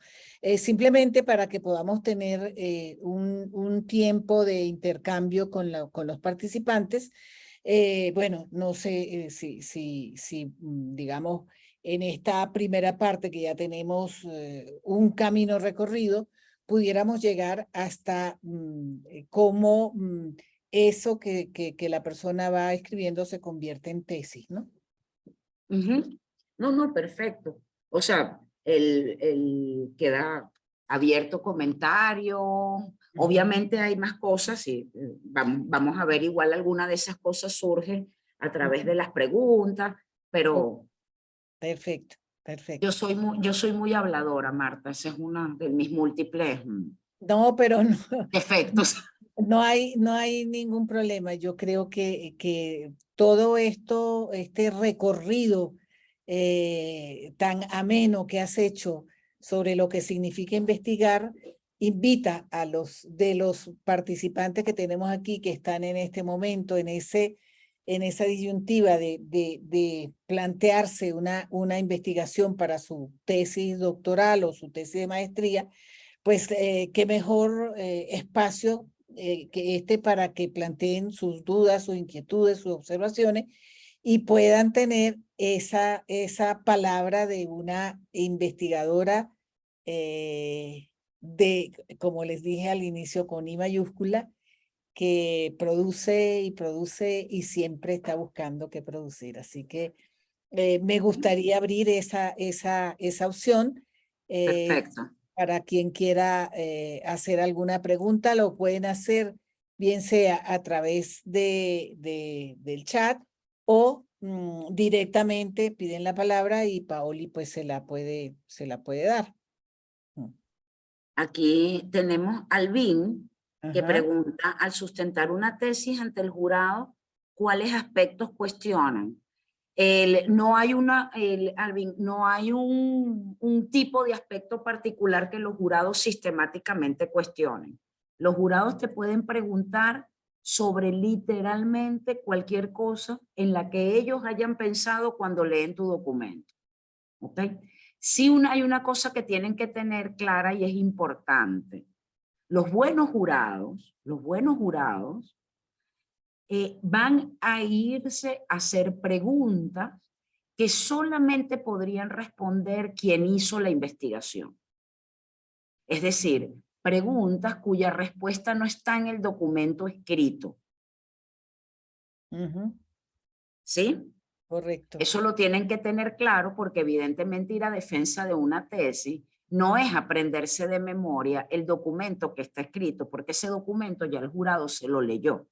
Simplemente para que podamos tener un tiempo de intercambio con los participantes. Bueno, no sé si digamos, en esta primera parte que ya tenemos un camino recorrido, pudiéramos llegar hasta cómo eso que la persona va escribiendo se convierte en tesis, ¿no? No, perfecto. O sea, el queda abierto comentario. Obviamente hay más cosas y vamos a ver, igual alguna de esas cosas surge a través de las preguntas, pero... Perfecto, perfecto. Yo soy muy habladora, Marta. Ese es uno de mis múltiples no, pero no, defectos. No hay ningún problema. Yo creo que todo esto, este recorrido tan ameno que has hecho sobre lo que significa investigar, invita a los participantes que tenemos aquí, que están en este momento, en esa disyuntiva de plantearse una investigación para su tesis doctoral o su tesis de maestría, pues qué mejor espacio que para que planteen sus dudas, sus inquietudes, sus observaciones y puedan tener esa palabra de una investigadora como les dije al inicio, con I mayúscula, que produce y siempre está buscando qué producir. Así que me gustaría abrir esa opción. Perfecto. Para quien quiera hacer alguna pregunta, lo pueden hacer bien sea a través del chat o directamente piden la palabra y Paoli pues se la puede dar. Aquí tenemos a Alvin, que Ajá. pregunta, al sustentar una tesis ante el jurado, ¿cuáles aspectos cuestionan? No hay, Alvin, no hay un tipo de aspecto particular que los jurados sistemáticamente cuestionen. Los jurados te pueden preguntar sobre literalmente cualquier cosa en la que ellos hayan pensado cuando leen tu documento. ¿Ok? Sí, hay una cosa que tienen que tener clara y es importante. Los buenos jurados van a irse a hacer preguntas que solamente podrían responder quien hizo la investigación. Es decir, preguntas cuya respuesta no está en el documento escrito. ¿Sí? Correcto. Eso lo tienen que tener claro porque evidentemente ir a defensa de una tesis no es aprenderse de memoria el documento que está escrito, porque ese documento ya el jurado se lo leyó.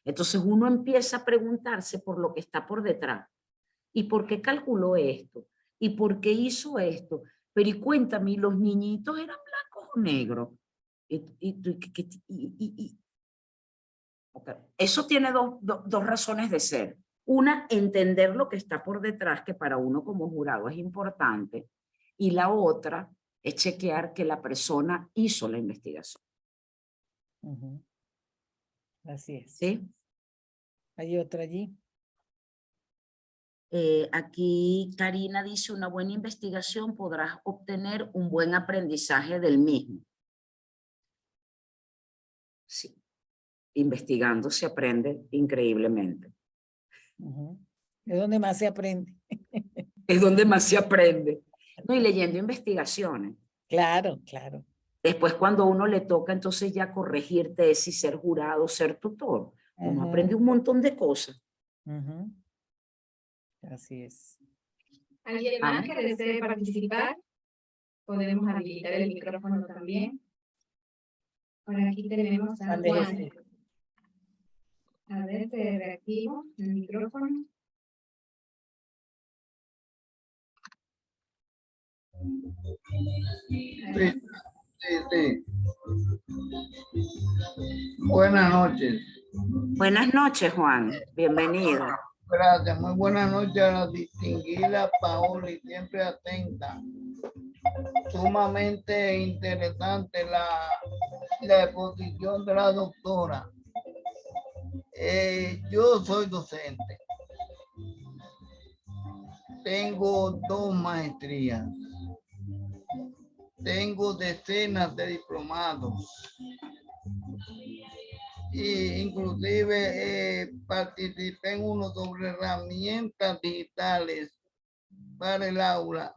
Entonces uno empieza a preguntarse por lo que está por detrás. ¿Y por qué calculó esto? ¿Y por qué hizo esto? Pero y cuéntame, ¿los niñitos eran blancos o negros? Okay. Eso tiene dos razones de ser. Una, entender lo que está por detrás, que para uno como jurado es importante. Y la otra es chequear que la persona hizo la investigación. Así es. ¿Sí? Hay otra allí. Aquí Karina dice, una buena investigación podrás obtener un buen aprendizaje del mismo. Sí. Investigando se aprende increíblemente. Es donde más se aprende. Es donde más se aprende. No, y leyendo investigaciones. Claro, claro. Después cuando uno le toca entonces ya corregir tesis, ser jurado, ser tutor, uno aprende un montón de cosas. Así es. ¿Alguien más que desee participar? Podemos habilitar el micrófono también. Por aquí tenemos a Juan. A ver, te reactivo el micrófono. Sí. Buenas noches. Buenas noches, Juan. Bienvenido. Gracias. Muy buenas noches a la distinguida Paola, y siempre atenta. Sumamente interesante la exposición de la doctora. Yo soy docente. Tengo 2 maestrías. Tengo decenas de diplomados. Y inclusive participé en uno sobre herramientas digitales para el aula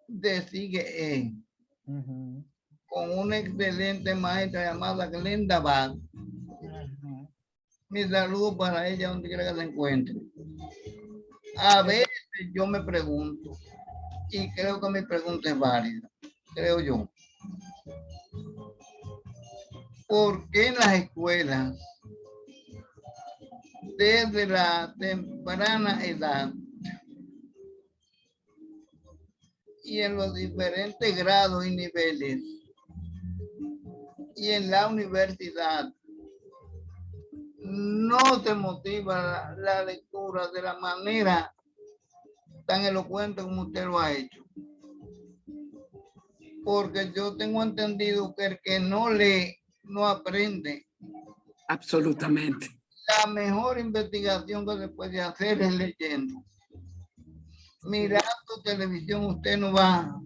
de CIGE, con una excelente maestra llamada Glenda Bad. Mi saludo para ella donde quiera que se encuentre. A veces yo me pregunto, y creo que mi pregunta es válida, creo yo. ¿Por qué en las escuelas, desde la temprana edad y en los diferentes grados y niveles, y en la universidad, no se motiva la lectura de la manera tan elocuente como usted lo ha hecho? Porque yo tengo entendido que el que no lee no aprende. Absolutamente. La mejor investigación que se puede hacer es leyendo. Mirando televisión usted no va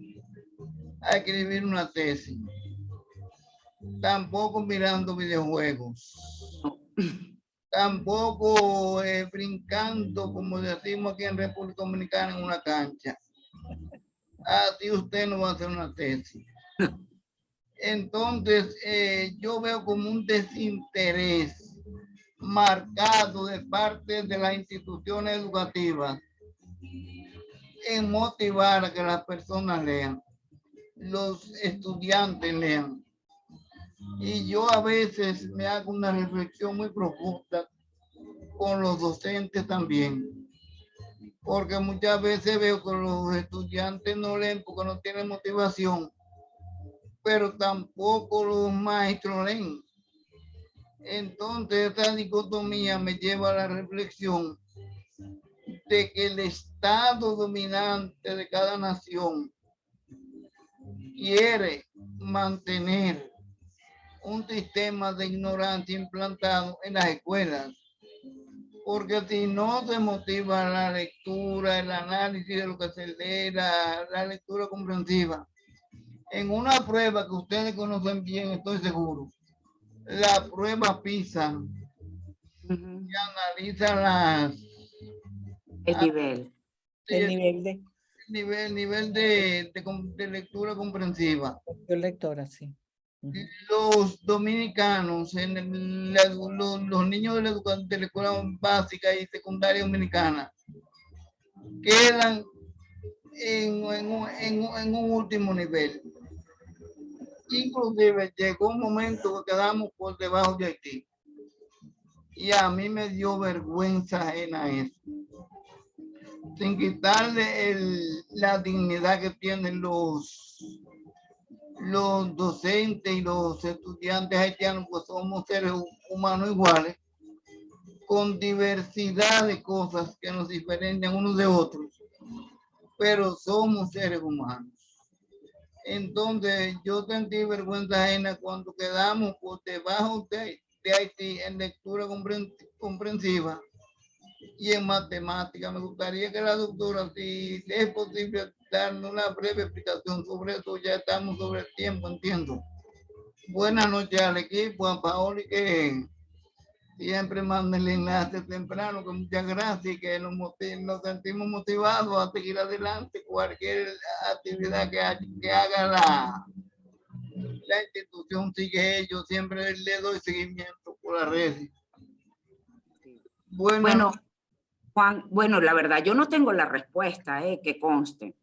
a escribir una tesis. Tampoco mirando videojuegos. Tampoco brincando, como decimos aquí en República Dominicana, en una cancha. Así usted no va a hacer una tesis. Entonces, yo veo como un desinterés marcado de parte de las instituciones educativas en motivar a que las personas lean, los estudiantes lean. Y yo a veces me hago una reflexión muy profunda con los docentes también, porque muchas veces veo que los estudiantes no leen porque no tienen motivación, pero tampoco los maestros leen. Entonces esta dicotomía me lleva a la reflexión de que el Estado dominante de cada nación quiere mantener un sistema de ignorancia implantado en las escuelas. Porque si no se motiva la lectura, el análisis de lo que se lee, la lectura comprensiva, en una prueba que ustedes conocen bien, estoy seguro, la prueba PISA, que analiza el nivel. El nivel de lectura comprensiva. lectora, sí. Los dominicanos, los niños de la escuela básica y secundaria dominicana, quedan en un último nivel. Inclusive llegó un momento que quedamos por debajo de Haití. Y a mí me dio vergüenza ajena eso. Sin quitarle la dignidad que tienen los docentes y los estudiantes haitianos, pues somos seres humanos iguales, con diversidad de cosas que nos diferencian unos de otros, pero somos seres humanos. Entonces yo sentí vergüenza ajena cuando quedamos por debajo de Haití en lectura comprensiva y en matemática. Me gustaría que la doctora, si es posible, darnos una breve explicación sobre eso. Ya estamos sobre el tiempo, entiendo. Buenas noches al equipo, a Paoli, que siempre manda el enlace temprano, que muchas gracias y que nos sentimos motivados a seguir adelante cualquier actividad que haga la institución. Sigue ellos, siempre le doy seguimiento por las redes. Bueno, Juan, bueno, la verdad, yo no tengo la respuesta, que conste.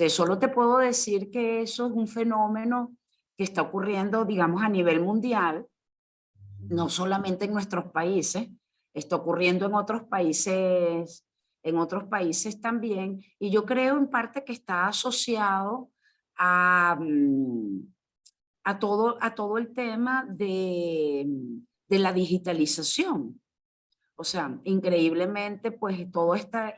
Solo te puedo decir que eso es un fenómeno que está ocurriendo, digamos, a nivel mundial, no solamente en nuestros países, está ocurriendo en otros países también, y yo creo en parte que está asociado a todo el tema de la digitalización. O sea, increíblemente, pues toda esta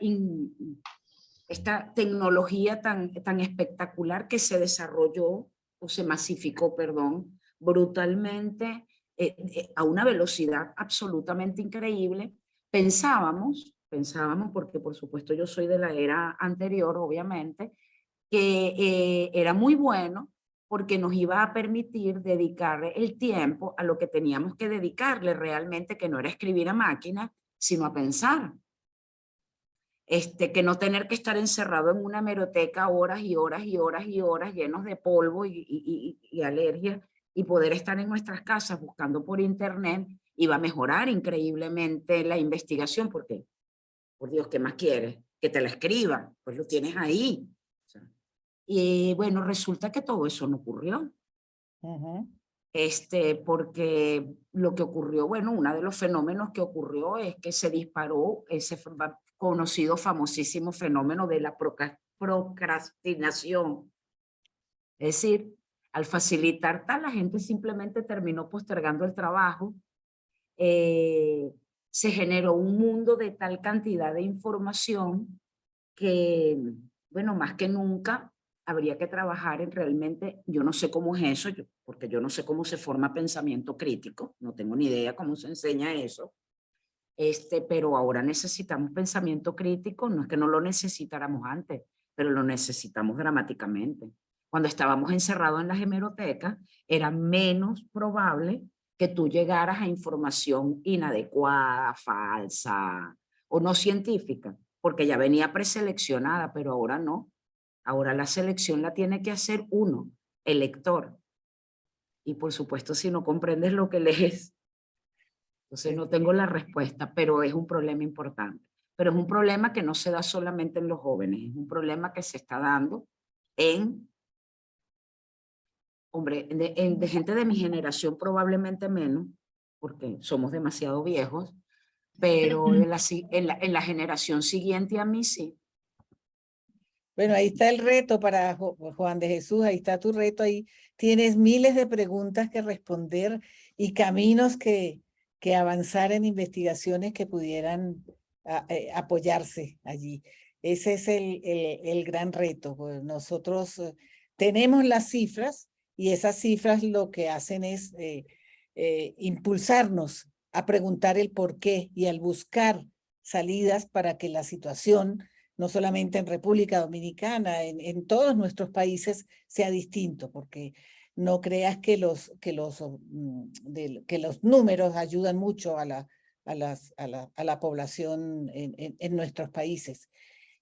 tecnología tan espectacular que se desarrolló, o se masificó, perdón, brutalmente, a una velocidad absolutamente increíble. Pensábamos, porque por supuesto yo soy de la era anterior, obviamente, que era muy bueno porque nos iba a permitir dedicarle el tiempo a lo que teníamos que dedicarle realmente, que no era escribir a máquina, sino a pensar. Que no tener que estar encerrado en una hemeroteca horas y horas y horas y horas llenos de polvo y alergias, y poder estar en nuestras casas buscando por internet iba a mejorar increíblemente la investigación, porque, por Dios, ¿qué más quieres? Que te la escriban, pues lo tienes ahí. O sea, y bueno, resulta que todo eso no ocurrió. Porque lo que ocurrió, bueno, uno de los fenómenos que ocurrió es que se disparó ese conocido, famosísimo fenómeno de la procrastinación. Es decir, al facilitar tal, la gente simplemente terminó postergando el trabajo. Se generó un mundo de tal cantidad de información que, bueno, más que nunca habría que trabajar en realmente, yo no sé cómo es eso, porque yo no sé cómo se forma pensamiento crítico, no tengo ni idea cómo se enseña eso, pero ahora necesitamos pensamiento crítico, no es que no lo necesitáramos antes, pero lo necesitamos dramáticamente. Cuando estábamos encerrados en las hemerotecas, era menos probable que tú llegaras a información inadecuada, falsa o no científica, porque ya venía preseleccionada, pero ahora no. Ahora la selección la tiene que hacer uno, el lector. Y por supuesto, si no comprendes lo que lees, entonces no tengo la respuesta, pero es un problema importante. Pero es un problema que no se da solamente en los jóvenes, es un problema que se está dando en, hombre, de gente de mi generación probablemente menos, porque somos demasiado viejos, pero en la generación siguiente a mí sí. Bueno, ahí está el reto para Juan de Jesús, ahí está tu reto, ahí tienes miles de preguntas que responder y caminos que avanzar en investigaciones que pudieran apoyarse allí. Ese es el gran reto. Pues nosotros tenemos las cifras Y esas cifras lo que hacen es impulsarnos a preguntar el por qué y al buscar salidas para que la situación, no solamente en República Dominicana, en todos nuestros países, sea distinto, porque no creas que los números ayudan mucho a la población en nuestros países.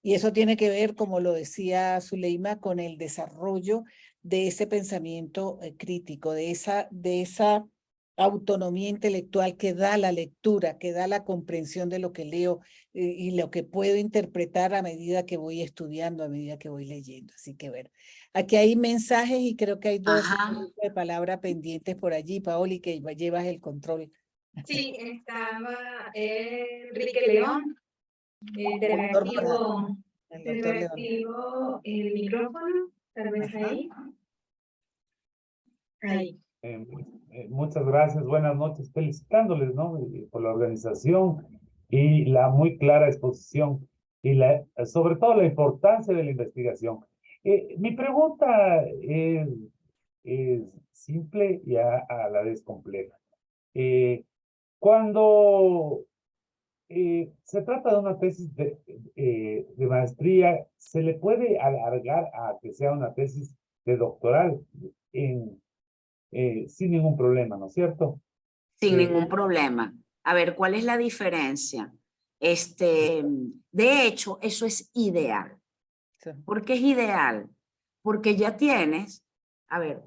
Y eso tiene que ver, como lo decía Zuleima, con el desarrollo de ese pensamiento crítico, de esa autonomía intelectual que da la lectura, que da la comprensión de lo que leo y lo que puedo interpretar a medida que voy estudiando, a medida que voy leyendo. Así que ver, aquí hay mensajes y creo que hay dos de palabra pendientes por allí, Paoli, que llevas el control. Sí, estaba Enrique León. Te reactivo el micrófono, tal vez ahí. Ahí. Muchas gracias, buenas noches, felicitándoles, ¿no? Por la organización y la muy clara exposición y sobre todo la importancia de la investigación. Mi pregunta es simple y a la vez compleja. Cuando se trata de una tesis de maestría, ¿se le puede alargar a que sea una tesis de doctoral sin ningún problema, ¿no es cierto? Sin ningún problema. A ver, ¿cuál es la diferencia? De hecho, eso es ideal. ¿Por qué es ideal? Porque ya tienes, a ver,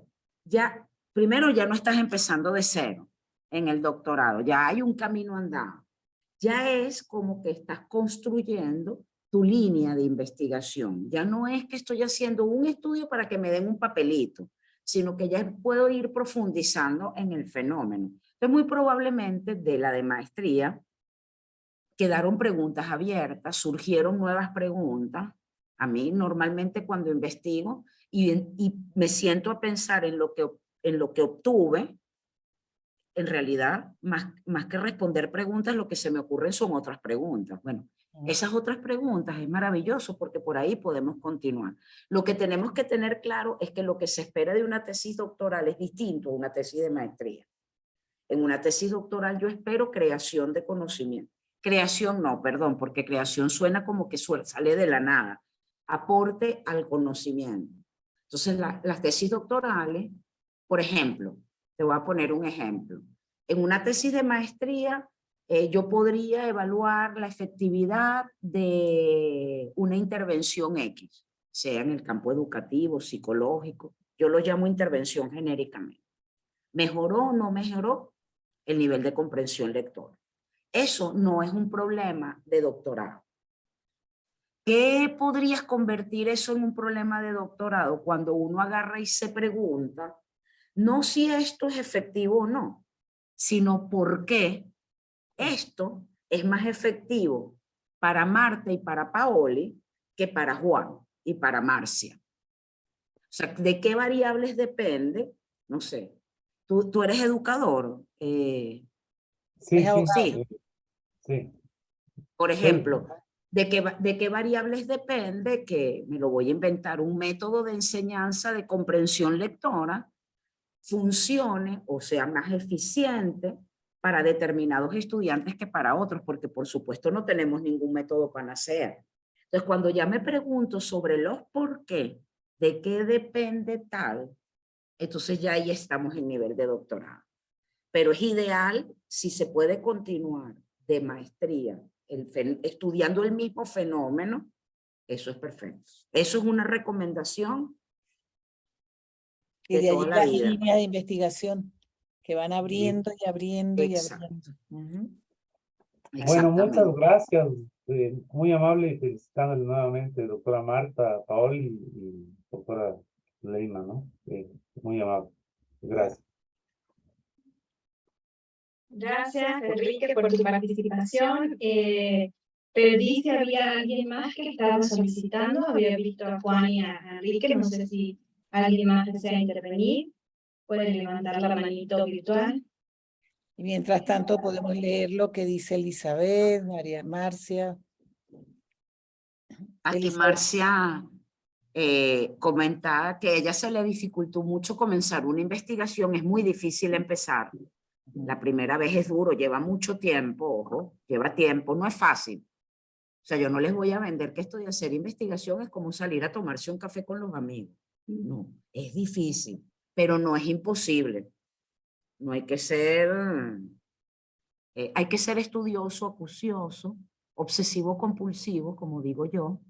primero ya no estás empezando de cero en el doctorado, ya hay un camino andado. Ya es como que estás construyendo tu línea de investigación. Ya no es que estoy haciendo un estudio para que me den un papelito, sino que ya puedo ir profundizando en el fenómeno. Entonces, muy probablemente de la de maestría quedaron preguntas abiertas, surgieron nuevas preguntas. A mí normalmente cuando investigo y me siento a pensar en lo que obtuve, en realidad, más que responder preguntas, lo que se me ocurren son otras preguntas. Bueno, esas otras preguntas es maravilloso porque por ahí podemos continuar. Lo que tenemos que tener claro es que lo que se espera de una tesis doctoral es distinto a una tesis de maestría. En una tesis doctoral yo espero creación de conocimiento. Creación no, perdón, porque creación suena como que sale de la nada. Aporte al conocimiento. Entonces, las tesis doctorales, por ejemplo, te voy a poner un ejemplo. En una tesis de maestría, yo podría evaluar la efectividad de una intervención X, sea en el campo educativo, psicológico. Yo lo llamo intervención genéricamente. ¿Mejoró o no mejoró el nivel de comprensión lectora? Eso no es un problema de doctorado. ¿Qué podrías convertir eso en un problema de doctorado? Cuando uno agarra y se pregunta, no si esto es efectivo o no, sino por qué esto es más efectivo para Marta y para Paoli que para Juan y para Marcia. O sea, ¿de qué variables depende? No sé. ¿Tú eres educador? Sí. Por ejemplo, ¿de qué variables depende que, me lo voy a inventar, un método de enseñanza de comprensión lectora funcione o sea más eficiente para determinados estudiantes que para otros? Porque por supuesto no tenemos ningún método panacea. Entonces, cuando ya me pregunto sobre los por qué, de qué depende tal, entonces ya ahí estamos en nivel de doctorado. Pero es ideal si se puede continuar de maestría estudiando el mismo fenómeno, eso es perfecto. Eso es una recomendación y de toda allí la las vida. líneas de investigación que van abriendo y abriendo y abriendo. Bueno, muchas gracias. Muy amable y felicitándole nuevamente, doctora Marta, Paoli y doctora Leima, ¿no? Muy amable. Gracias. Gracias, Enrique, por tu participación. Perdí si había alguien más que estaba solicitando. Había visto a Juan y a Enrique. No sé si alguien más desea intervenir. Pueden levantar la manito virtual. Y mientras tanto podemos leer lo que dice Elizabeth, María Marcia. Aquí Elizabeth. Marcia comentaba que a ella se le dificultó mucho comenzar una investigación, es muy difícil empezar. La primera vez es duro, lleva mucho tiempo, ojo, lleva tiempo, no es fácil. O sea, yo no les voy a vender que esto de hacer investigación es como salir a tomarse un café con los amigos. No, es difícil, pero no es imposible. No hay que ser estudioso, acucioso, obsesivo compulsivo, como digo yo,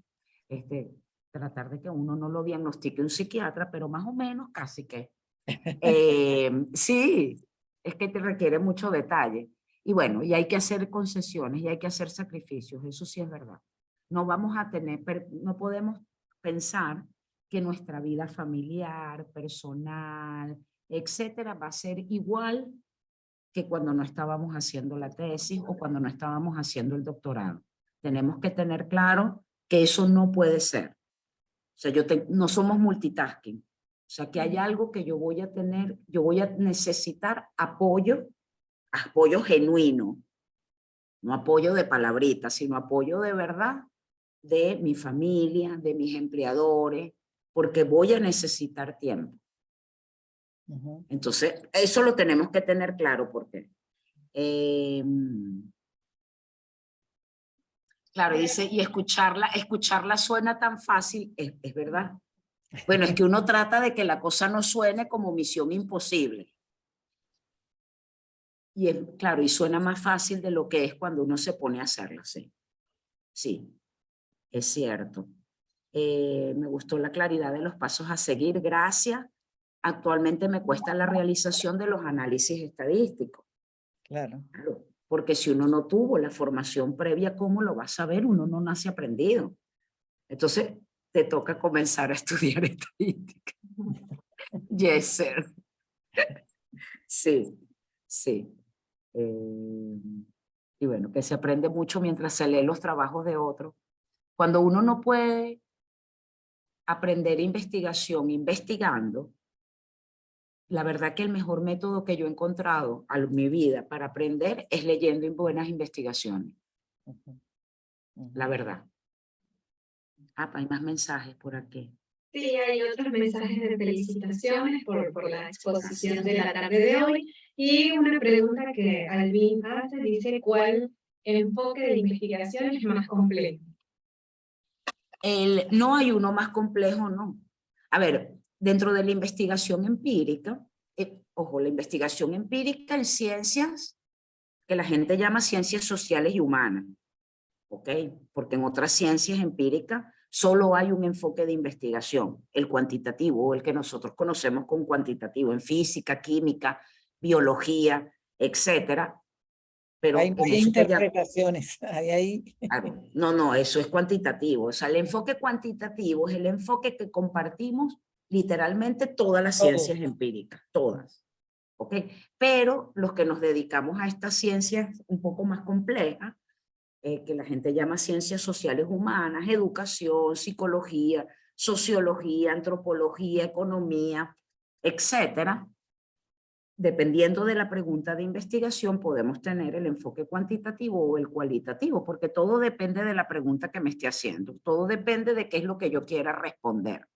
tratar de que uno no lo diagnostique un psiquiatra, pero más o menos casi que. Sí, es que te requiere mucho detalle. Y bueno, y hay que hacer concesiones y hay que hacer sacrificios, eso sí es verdad. No vamos a tener, no podemos pensar que nuestra vida familiar, personal, etcétera, va a ser igual que cuando no estábamos haciendo la tesis o cuando no estábamos haciendo el doctorado. Tenemos que tener claro que eso no puede ser. O sea, no somos multitasking. O sea, que hay algo que yo voy a tener, yo voy a necesitar apoyo genuino, no apoyo de palabritas, sino apoyo de verdad de mi familia, de mis empleadores, porque voy a necesitar tiempo. Entonces, eso lo tenemos que tener claro porque claro, dice, y escucharla suena tan fácil, es verdad. Bueno, es que uno trata de que la cosa no suene como misión imposible. Y claro, y suena más fácil de lo que es cuando uno se pone a hacerla, sí. Sí, es cierto. Me gustó la claridad de los pasos a seguir, gracias. Actualmente me cuesta la realización de los análisis estadísticos. Claro. Claro, porque si uno no tuvo la formación previa, ¿cómo lo va a saber? Uno no nace aprendido. Entonces, te toca comenzar a estudiar estadística. Yes, sir. Sí, sí. Y bueno, que se aprende mucho mientras se lee los trabajos de otros. Cuando uno no puede aprender investigación investigando, la verdad que el mejor método que yo he encontrado en mi vida para aprender es leyendo buenas investigaciones. La verdad. Hay más mensajes por aquí. Sí, hay otros mensajes de felicitaciones por la exposición de la tarde de hoy. Y una pregunta que Alvin hace, dice, ¿cuál enfoque de investigación es más complejo? No hay uno más complejo, no. A ver, dentro de la investigación empírica, ojo, la investigación empírica en ciencias, que la gente llama ciencias sociales y humanas, ¿ok? Porque en otras ciencias empíricas solo hay un enfoque de investigación, el cuantitativo, o el que nosotros conocemos como cuantitativo, en física, química, biología, etcétera. Pero hay interpretaciones. Claro, no, eso es cuantitativo. O sea, el enfoque cuantitativo es el enfoque que compartimos literalmente todas las ciencias empíricas, todas. ¿Ok? Pero los que nos dedicamos a estas ciencias un poco más complejas, que la gente llama ciencias sociales humanas, educación, psicología, sociología, antropología, economía, etcétera. Dependiendo de la pregunta de investigación, podemos tener el enfoque cuantitativo o el cualitativo, porque todo depende de la pregunta que me esté haciendo. Todo depende de qué es lo que yo quiera responder.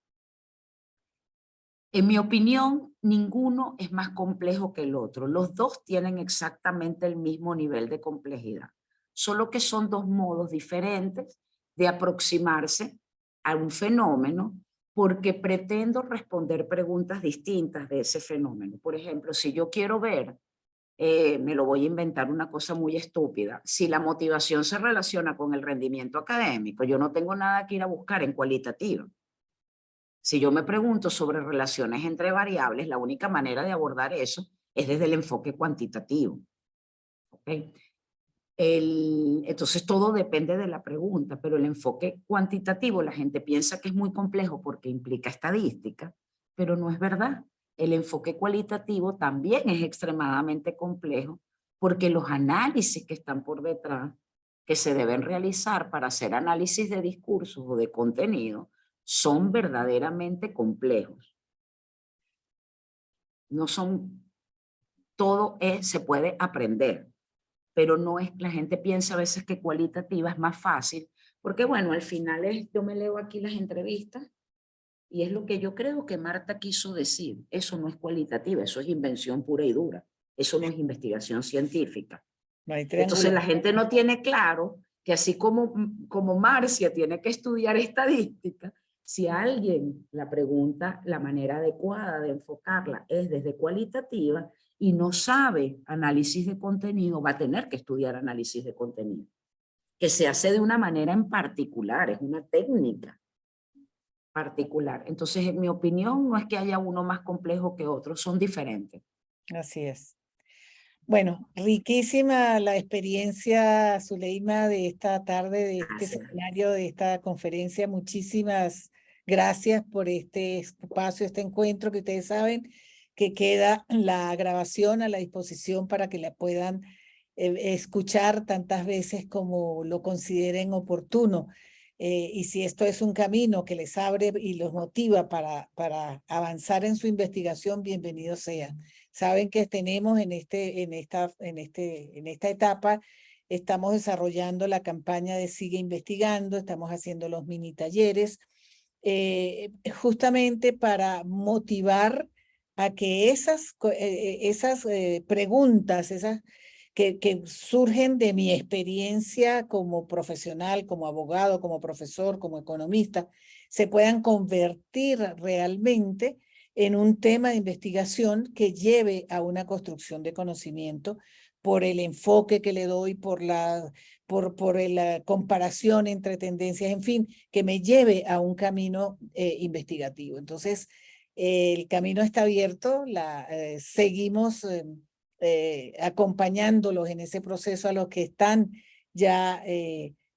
En mi opinión, ninguno es más complejo que el otro. Los dos tienen exactamente el mismo nivel de complejidad, solo que son dos modos diferentes de aproximarse a un fenómeno porque pretendo responder preguntas distintas de ese fenómeno. Por ejemplo, si yo quiero ver, me lo voy a inventar una cosa muy estúpida, si la motivación se relaciona con el rendimiento académico, yo no tengo nada que ir a buscar en cualitativo. Si yo me pregunto sobre relaciones entre variables, la única manera de abordar eso es desde el enfoque cuantitativo. ¿Okay? Entonces todo depende de la pregunta, pero el enfoque cuantitativo la gente piensa que es muy complejo porque implica estadística, pero no es verdad. El enfoque cualitativo también es extremadamente complejo porque los análisis que están por detrás, que se deben realizar para hacer análisis de discursos o de contenido, son verdaderamente complejos. No son, todo se puede aprender, pero no es, la gente piensa a veces que cualitativa es más fácil, porque bueno, al final yo me leo aquí las entrevistas Y es lo que yo creo que Marta quiso decir. Eso no es cualitativa, eso es invención pura y dura. Eso no es investigación científica. No hay Entonces la triangulación. gente no tiene claro que así como Marcia tiene que estudiar estadística, si a alguien la pregunta, la manera adecuada de enfocarla es desde cualitativa y no sabe análisis de contenido, va a tener que estudiar análisis de contenido, que se hace de una manera en particular, es una técnica particular. Entonces, en mi opinión, no es que haya uno más complejo que otro, son diferentes. Así es. Bueno, riquísima la experiencia, Zuleima, de esta tarde, de este Gracias. seminario, de esta conferencia. Muchísimas gracias por este espacio, este encuentro, que ustedes saben que queda la grabación a la disposición para que la puedan escuchar tantas veces como lo consideren oportuno. Y si esto es un camino que les abre y los motiva para avanzar en su investigación, bienvenido sea. Saben que tenemos en esta etapa, estamos desarrollando la campaña de Sigue Investigando, estamos haciendo los mini talleres, justamente para motivar a que esas preguntas, que surgen de mi experiencia como profesional, como abogado, como profesor, como economista, se puedan convertir realmente en un tema de investigación que lleve a una construcción de conocimiento por el enfoque que le doy, por la comparación entre tendencias, en fin, que me lleve a un camino investigativo. Entonces, el camino está abierto, seguimos acompañándolos en ese proceso a los que están ya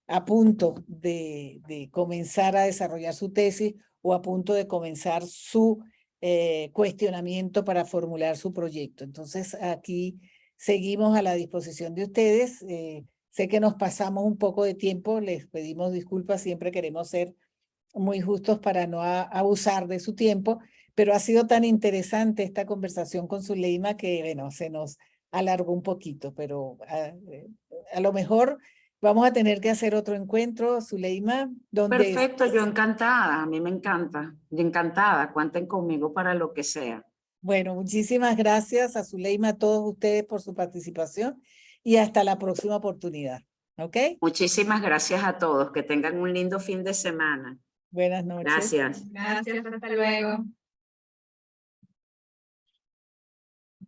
a punto de comenzar a desarrollar su tesis o a punto de comenzar su cuestionamiento para formular su proyecto. Entonces, aquí seguimos a la disposición de ustedes. Sé que nos pasamos un poco de tiempo, les pedimos disculpas, siempre queremos ser muy justos para no abusar de su tiempo, pero ha sido tan interesante esta conversación con Zuleima que, bueno, se nos alargó un poquito, pero a lo mejor vamos a tener que hacer otro encuentro, Zuleima, donde... Perfecto, yo encantada, a mí me encanta, y encantada, cuenten conmigo para lo que sea. Bueno, muchísimas gracias a Zuleima, a todos ustedes por su participación y hasta la próxima oportunidad. ¿Ok? Muchísimas gracias a todos, que tengan un lindo fin de semana. Buenas noches. Gracias. Gracias, hasta luego.